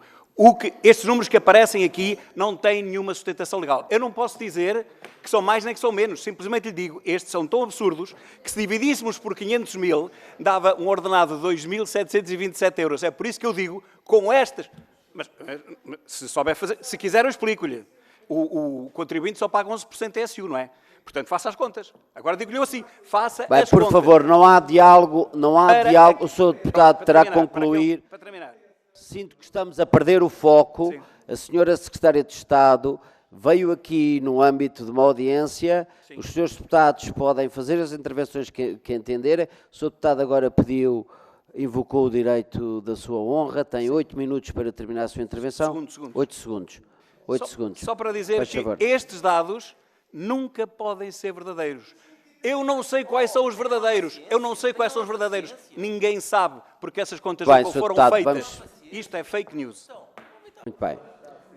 Estes números que aparecem aqui não têm nenhuma sustentação legal. Eu não posso dizer que são mais nem que são menos. Simplesmente lhe digo, estes são tão absurdos que se dividíssemos por 500 mil, dava um ordenado de 2.727 euros. É por isso que eu digo, com estas... Mas se souber fazer... Se quiser, eu explico-lhe. O contribuinte só paga 11% TSU, não é? Portanto, faça as contas. Agora digo-lhe assim, faça as contas. Por favor, não há diálogo, O Sr. Deputado terá que concluir. Para terminar. Sinto que estamos a perder o foco. Sim. A senhora Secretária de Estado veio aqui no âmbito de uma audiência. Sim. Os senhores deputados podem fazer as intervenções que entenderem. O Sr. Deputado agora invocou o direito da sua honra. Tem 8 minutos para terminar a sua intervenção. Segundos. 8 segundos. 8 segundos. Só para dizer que estes dados nunca podem ser verdadeiros. Eu não sei quais são os verdadeiros. Ninguém sabe, porque essas contas não foram feitas. Isto é fake news. Muito bem.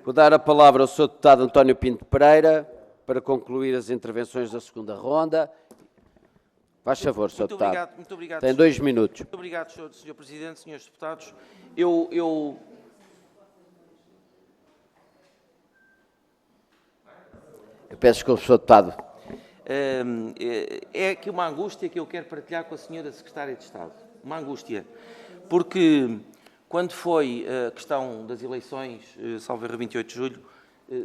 Vou dar a palavra ao Sr. Deputado António Pinto Pereira para concluir as intervenções da segunda ronda. Faz favor, Sr. Deputado. Muito obrigado. Tem 2 minutos. Muito obrigado, Sr. Presidente, Srs. Deputados. Eu peço desculpa, Sr. Deputado. É aqui uma angústia que eu quero partilhar com a Sra. Secretária de Estado. Uma angústia. Porque quando foi a questão das eleições, salvo erro 28 de julho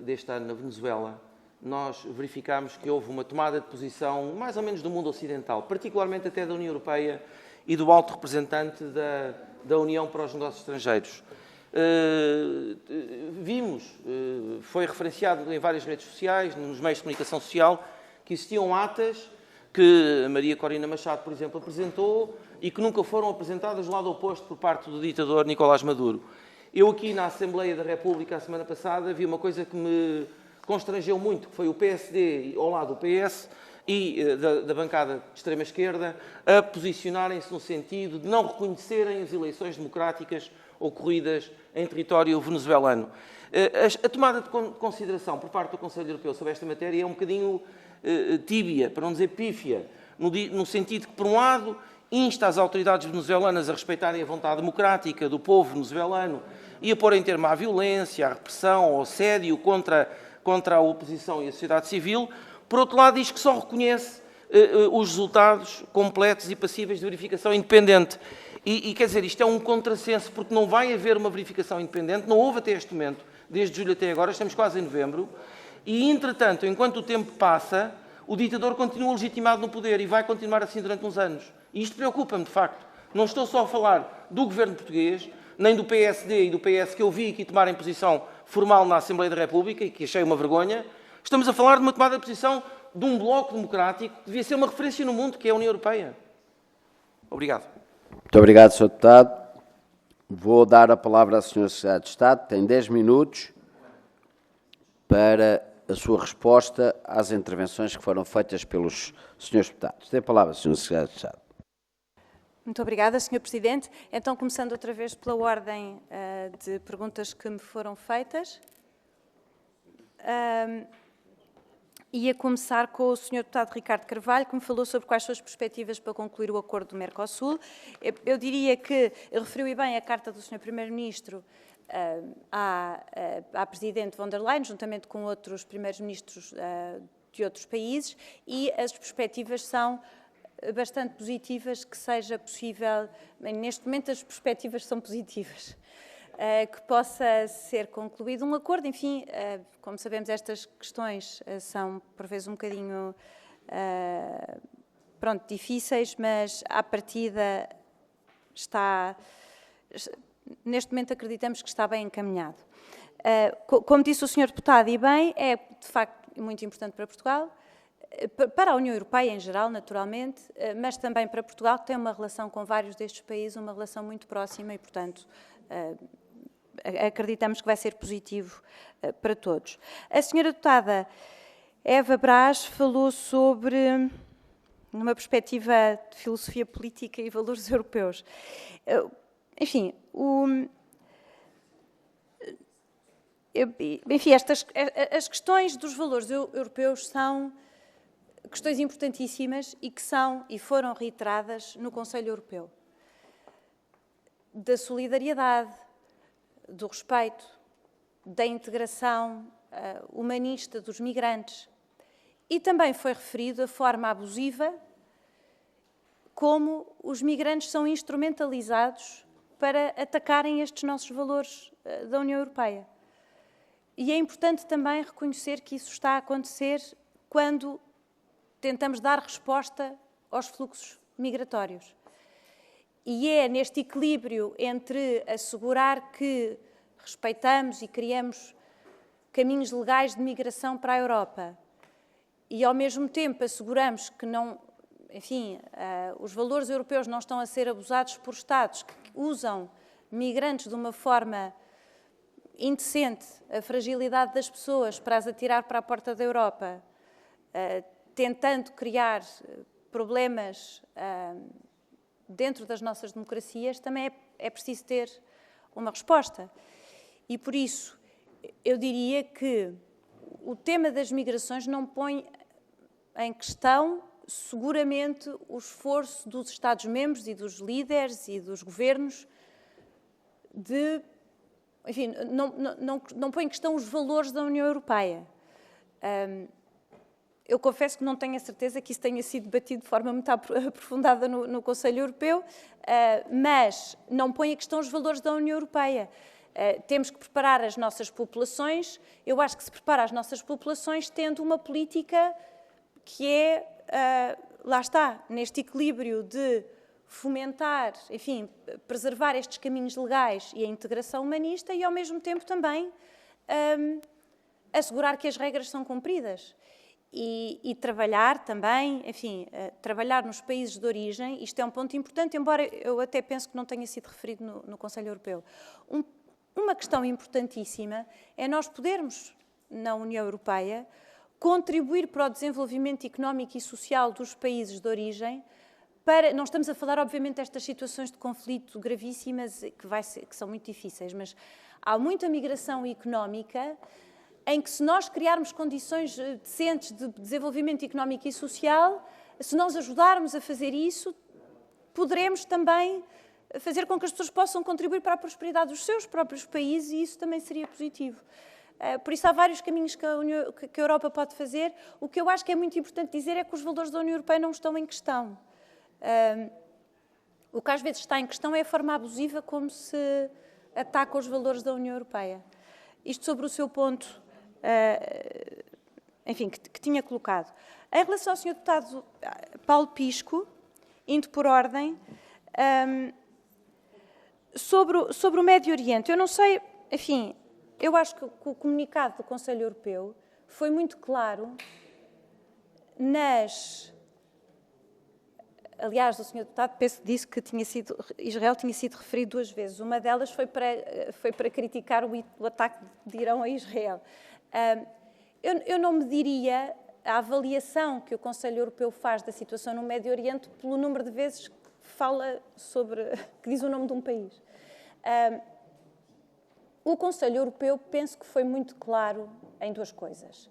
deste ano na Venezuela, nós verificámos que houve uma tomada de posição mais ou menos do mundo ocidental, particularmente até da União Europeia e do alto representante da União para os Negócios Estrangeiros. Vimos, foi referenciado em várias redes sociais, nos meios de comunicação social, que existiam atas que Maria Corina Machado, por exemplo, apresentou e que nunca foram apresentadas do lado oposto por parte do ditador Nicolás Maduro. Eu aqui na Assembleia da República, a semana passada, vi uma coisa que me constrangeu muito, que foi o PSD ao lado do PS e da bancada de extrema-esquerda a posicionarem-se no sentido de não reconhecerem as eleições democráticas ocorridas em território venezuelano. A tomada de consideração por parte do Conselho Europeu sobre esta matéria é um bocadinho tíbia, para não dizer pífia, no sentido que, por um lado, insta as autoridades venezuelanas a respeitarem a vontade democrática do povo venezuelano e a pôr em termo à violência, à repressão, ao assédio contra a oposição e a sociedade civil. Por outro lado, diz que só reconhece os resultados completos e passíveis de verificação independente. E quer dizer, isto é um contrassenso, porque não vai haver uma verificação independente, não houve até este momento, desde julho até agora, estamos quase em novembro, e, entretanto, enquanto o tempo passa, o ditador continua legitimado no poder e vai continuar assim durante uns anos. E isto preocupa-me, de facto. Não estou só a falar do governo português, nem do PSD e do PS que eu vi aqui tomarem posição formal na Assembleia da República e que achei uma vergonha. Estamos a falar de uma tomada de posição de um bloco democrático que devia ser uma referência no mundo, que é a União Europeia. Obrigado. Muito obrigado, Sr. Deputado. Vou dar a palavra à Sra. Secretária de Estado. Tem 10 minutos para a sua resposta às intervenções que foram feitas pelos senhores deputados. Tem a palavra, Sra. Secretária de Estado. Muito obrigada, Sr. Presidente. Então, começando outra vez pela ordem de perguntas que me foram feitas. Ia começar com o Sr. Deputado Ricardo Carvalho, que me falou sobre quais são as perspectivas para concluir o acordo do Mercosul. Eu diria que referiu bem a carta do Sr. Primeiro-Ministro à Presidente von der Leyen, juntamente com outros Primeiros-Ministros de outros países, e as perspectivas são bastante positivas que seja possível, bem, neste momento as perspectivas são positivas, que possa ser concluído um acordo. Enfim, como sabemos, estas questões são por vezes um bocadinho difíceis, mas à partida neste momento acreditamos que está bem encaminhado. Como disse o Sr. Deputado, e bem, é de facto muito importante para Portugal, para a União Europeia em geral, naturalmente, mas também para Portugal, que tem uma relação com vários destes países, uma relação muito próxima e, portanto, acreditamos que vai ser positivo para todos. A Sra. Deputada Eva Brás falou sobre, numa perspectiva de filosofia política e valores europeus. Enfim, as questões dos valores europeus são questões importantíssimas e que foram reiteradas no Conselho Europeu. Da solidariedade, do respeito, da integração humanista dos migrantes. E também foi referido a forma abusiva como os migrantes são instrumentalizados para atacarem estes nossos valores da União Europeia. E é importante também reconhecer que isso está a acontecer quando tentamos dar resposta aos fluxos migratórios. E é neste equilíbrio entre assegurar que respeitamos e criamos caminhos legais de migração para a Europa e, ao mesmo tempo, asseguramos que os valores europeus não estão a ser abusados por Estados que usam migrantes de uma forma indecente, a fragilidade das pessoas para as atirar para a porta da Europa, tentando criar problemas dentro das nossas democracias, também é preciso ter uma resposta. E, por isso, eu diria que o tema das migrações não põe em questão, seguramente, o esforço dos Estados-membros e dos líderes e dos governos de... Enfim, não põe em questão os valores da União Europeia. Eu confesso que não tenho a certeza que isso tenha sido debatido de forma muito aprofundada no Conselho Europeu, mas não põe em questão os valores da União Europeia. Temos que preparar as nossas populações. Eu acho que se prepara as nossas populações tendo uma política que lá está, neste equilíbrio de fomentar, enfim, preservar estes caminhos legais e a integração humanista e, ao mesmo tempo, também assegurar que as regras são cumpridas. E trabalhar também, enfim, trabalhar nos países de origem, isto é um ponto importante, embora eu até penso que não tenha sido referido no Conselho Europeu. Uma questão importantíssima é nós podermos, na União Europeia, contribuir para o desenvolvimento económico e social dos países de origem. Não estamos a falar, obviamente, destas situações de conflito gravíssimas que são muito difíceis, mas há muita migração económica em que, se nós criarmos condições decentes de desenvolvimento económico e social, se nós ajudarmos a fazer isso, poderemos também fazer com que as pessoas possam contribuir para a prosperidade dos seus próprios países e isso também seria positivo. Por isso, há vários caminhos que a Europa pode fazer. O que eu acho que é muito importante dizer é que os valores da União Europeia não estão em questão. O que às vezes está em questão é a forma abusiva como se ataca os valores da União Europeia. Isto sobre o seu ponto, enfim, que tinha colocado. Em relação ao Sr. Deputado Paulo Pisco, indo por ordem, sobre o Médio Oriente, eu não sei, enfim, eu acho que o comunicado do Conselho Europeu foi muito claro Aliás, o Sr. Deputado disse que Israel tinha sido referido 2 vezes. Uma delas foi para criticar o ataque de Irão a Israel. Eu não mediria a avaliação que o Conselho Europeu faz da situação no Médio Oriente pelo número de vezes que que diz o nome de um país. O Conselho Europeu, penso que foi muito claro em 2 coisas.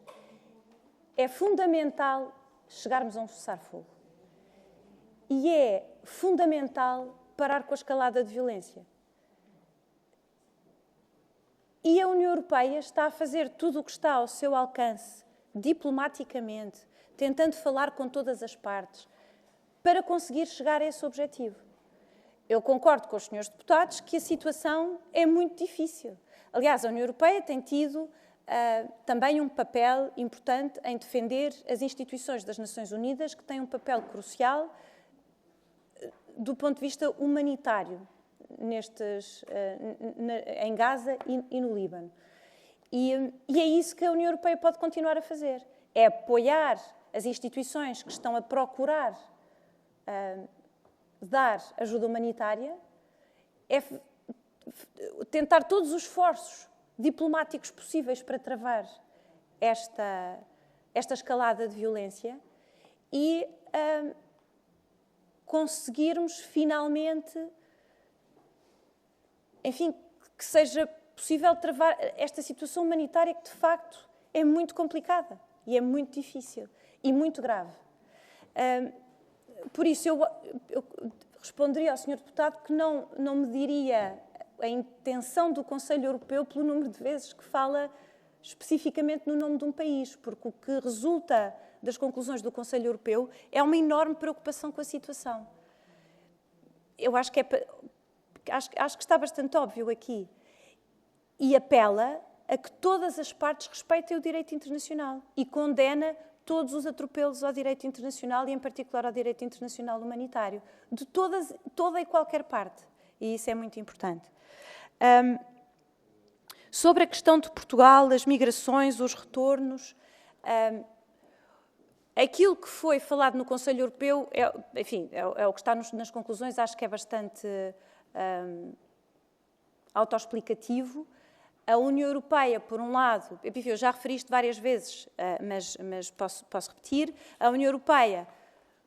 É fundamental chegarmos a um cessar-fogo. E é fundamental parar com a escalada de violência. E a União Europeia está a fazer tudo o que está ao seu alcance, diplomaticamente, tentando falar com todas as partes, para conseguir chegar a esse objetivo. Eu concordo com os senhores deputados que a situação é muito difícil. Aliás, a União Europeia tem tido também um papel importante em defender as instituições das Nações Unidas, que têm um papel crucial do ponto de vista humanitário em Gaza e no Líbano. E é isso que a União Europeia pode continuar a fazer, é apoiar as instituições que estão a procurar dar ajuda humanitária, é tentar todos os esforços diplomáticos possíveis para travar esta escalada de violência e conseguirmos finalmente, enfim, que seja possível travar esta situação humanitária que de facto é muito complicada e é muito difícil e muito grave. Por isso eu responderia ao Sr. Deputado que não mediria a intenção do Conselho Europeu pelo número de vezes que fala especificamente no nome de um país, porque o que resulta das conclusões do Conselho Europeu é uma enorme preocupação com a situação. Eu acho que está bastante óbvio aqui. E apela a que todas as partes respeitem o direito internacional e condena todos os atropelos ao direito internacional e, em particular, ao direito internacional humanitário, de toda e qualquer parte. E isso é muito importante. Sobre a questão de Portugal, as migrações, os retornos, aquilo que foi falado no Conselho Europeu, é o que está nas conclusões, acho que é bastante autoexplicativo. A União Europeia, por um lado, enfim, eu já referi isto várias vezes, mas posso repetir, a União Europeia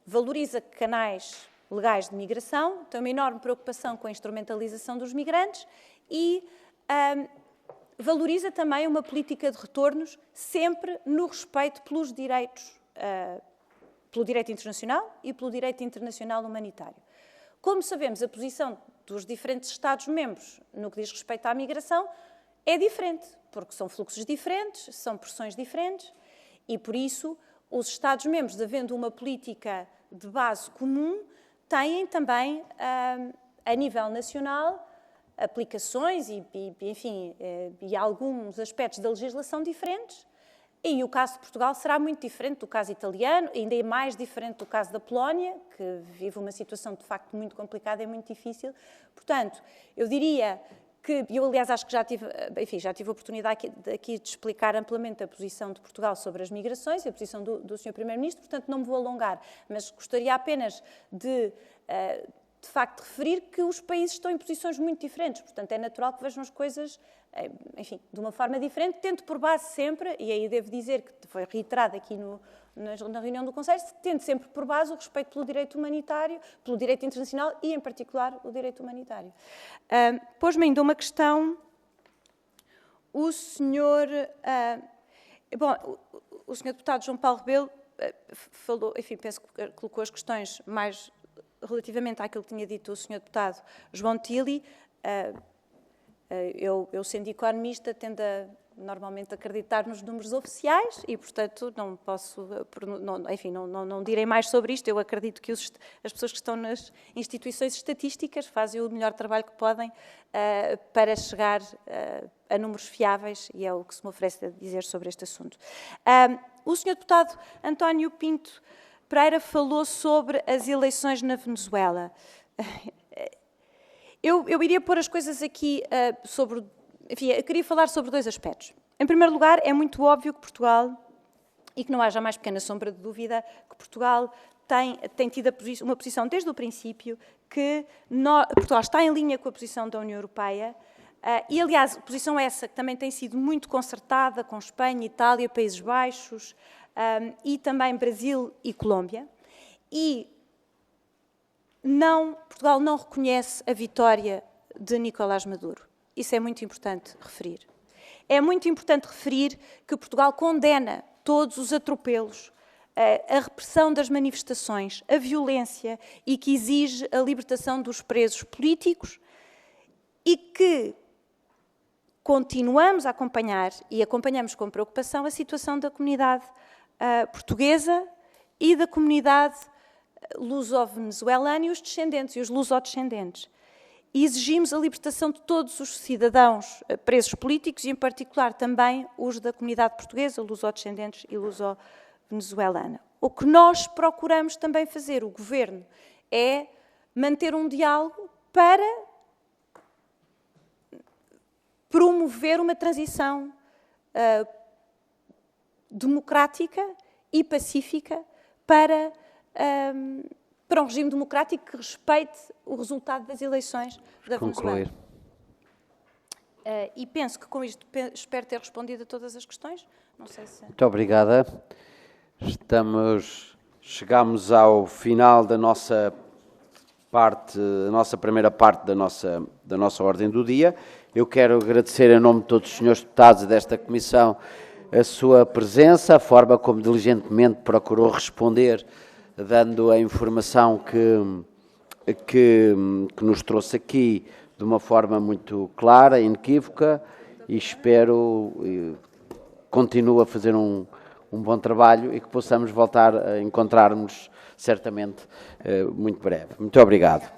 valoriza canais legais de migração, tem uma enorme preocupação com a instrumentalização dos migrantes e valoriza também uma política de retornos sempre no respeito pelos direitos, pelo direito internacional e pelo direito internacional humanitário. Como sabemos, a posição dos diferentes Estados-membros no que diz respeito à migração é diferente, porque são fluxos diferentes, são pressões diferentes e, por isso, os Estados-membros, havendo uma política de base comum, têm também, a nível nacional, aplicações e alguns aspectos da legislação diferentes. E o caso de Portugal será muito diferente do caso italiano, ainda é mais diferente do caso da Polónia, que vive uma situação de facto muito complicada e muito difícil. Portanto, eu diria que, eu aliás acho que já tive a oportunidade aqui de explicar amplamente a posição de Portugal sobre as migrações e a posição do Sr. Primeiro-Ministro, portanto não me vou alongar, mas gostaria apenas de facto referir que os países estão em posições muito diferentes, portanto é natural que vejam as coisas, enfim, de uma forma diferente, tendo por base sempre, e aí devo dizer que foi reiterado aqui na reunião do Conselho, tendo sempre por base o respeito pelo direito humanitário, pelo direito internacional e, em particular, o direito humanitário. Pôs-me ainda uma questão, o senhor deputado João Paulo Rebelo falou, enfim, penso que colocou as questões mais relativamente àquilo que tinha dito o senhor deputado João Tilly. Eu sendo economista, tendo normalmente a acreditar nos números oficiais e, portanto, não posso, enfim, não direi mais sobre isto. Eu acredito que as pessoas que estão nas instituições estatísticas fazem o melhor trabalho que podem para chegar a números fiáveis e é o que se me oferece a dizer sobre este assunto. O senhor deputado António Pinto Pereira falou sobre as eleições na Venezuela. Eu iria pôr as coisas aqui sobre... Enfim, eu queria falar sobre dois aspectos. Em primeiro lugar, é muito óbvio que Portugal, e que não haja a mais pequena sombra de dúvida, que Portugal tem tido uma posição desde o princípio que Portugal está em linha com a posição da União Europeia e, aliás, posição essa que também tem sido muito concertada com Espanha, Itália, Países Baixos e também Brasil e Colômbia. E Portugal não reconhece a vitória de Nicolás Maduro. Isso é muito importante referir. É muito importante referir que Portugal condena todos os atropelos, a repressão das manifestações, a violência e que exige a libertação dos presos políticos e que continuamos a acompanhar e acompanhamos com preocupação a situação da comunidade portuguesa e da comunidade luso-venezuelano e os descendentes, e os lusodescendentes. E exigimos a libertação de todos os cidadãos presos políticos e, em particular, também os da comunidade portuguesa, lusodescendentes e luso-venezuelana. O que nós procuramos também fazer, o Governo, é manter um diálogo para promover uma transição democrática e pacífica para um regime democrático que respeite o resultado das eleições da Venezuela. E penso que com isto espero ter respondido a todas as questões. Não sei se... Muito obrigada. Chegamos ao final da nossa primeira parte da nossa ordem do dia. Eu quero agradecer em nome de todos os senhores deputados e desta Comissão a sua presença, a forma como diligentemente procurou responder, dando a informação que nos trouxe aqui de uma forma muito clara e inequívoca, e espero continue a fazer um bom trabalho e que possamos voltar a encontrar-nos certamente muito breve. Muito obrigado.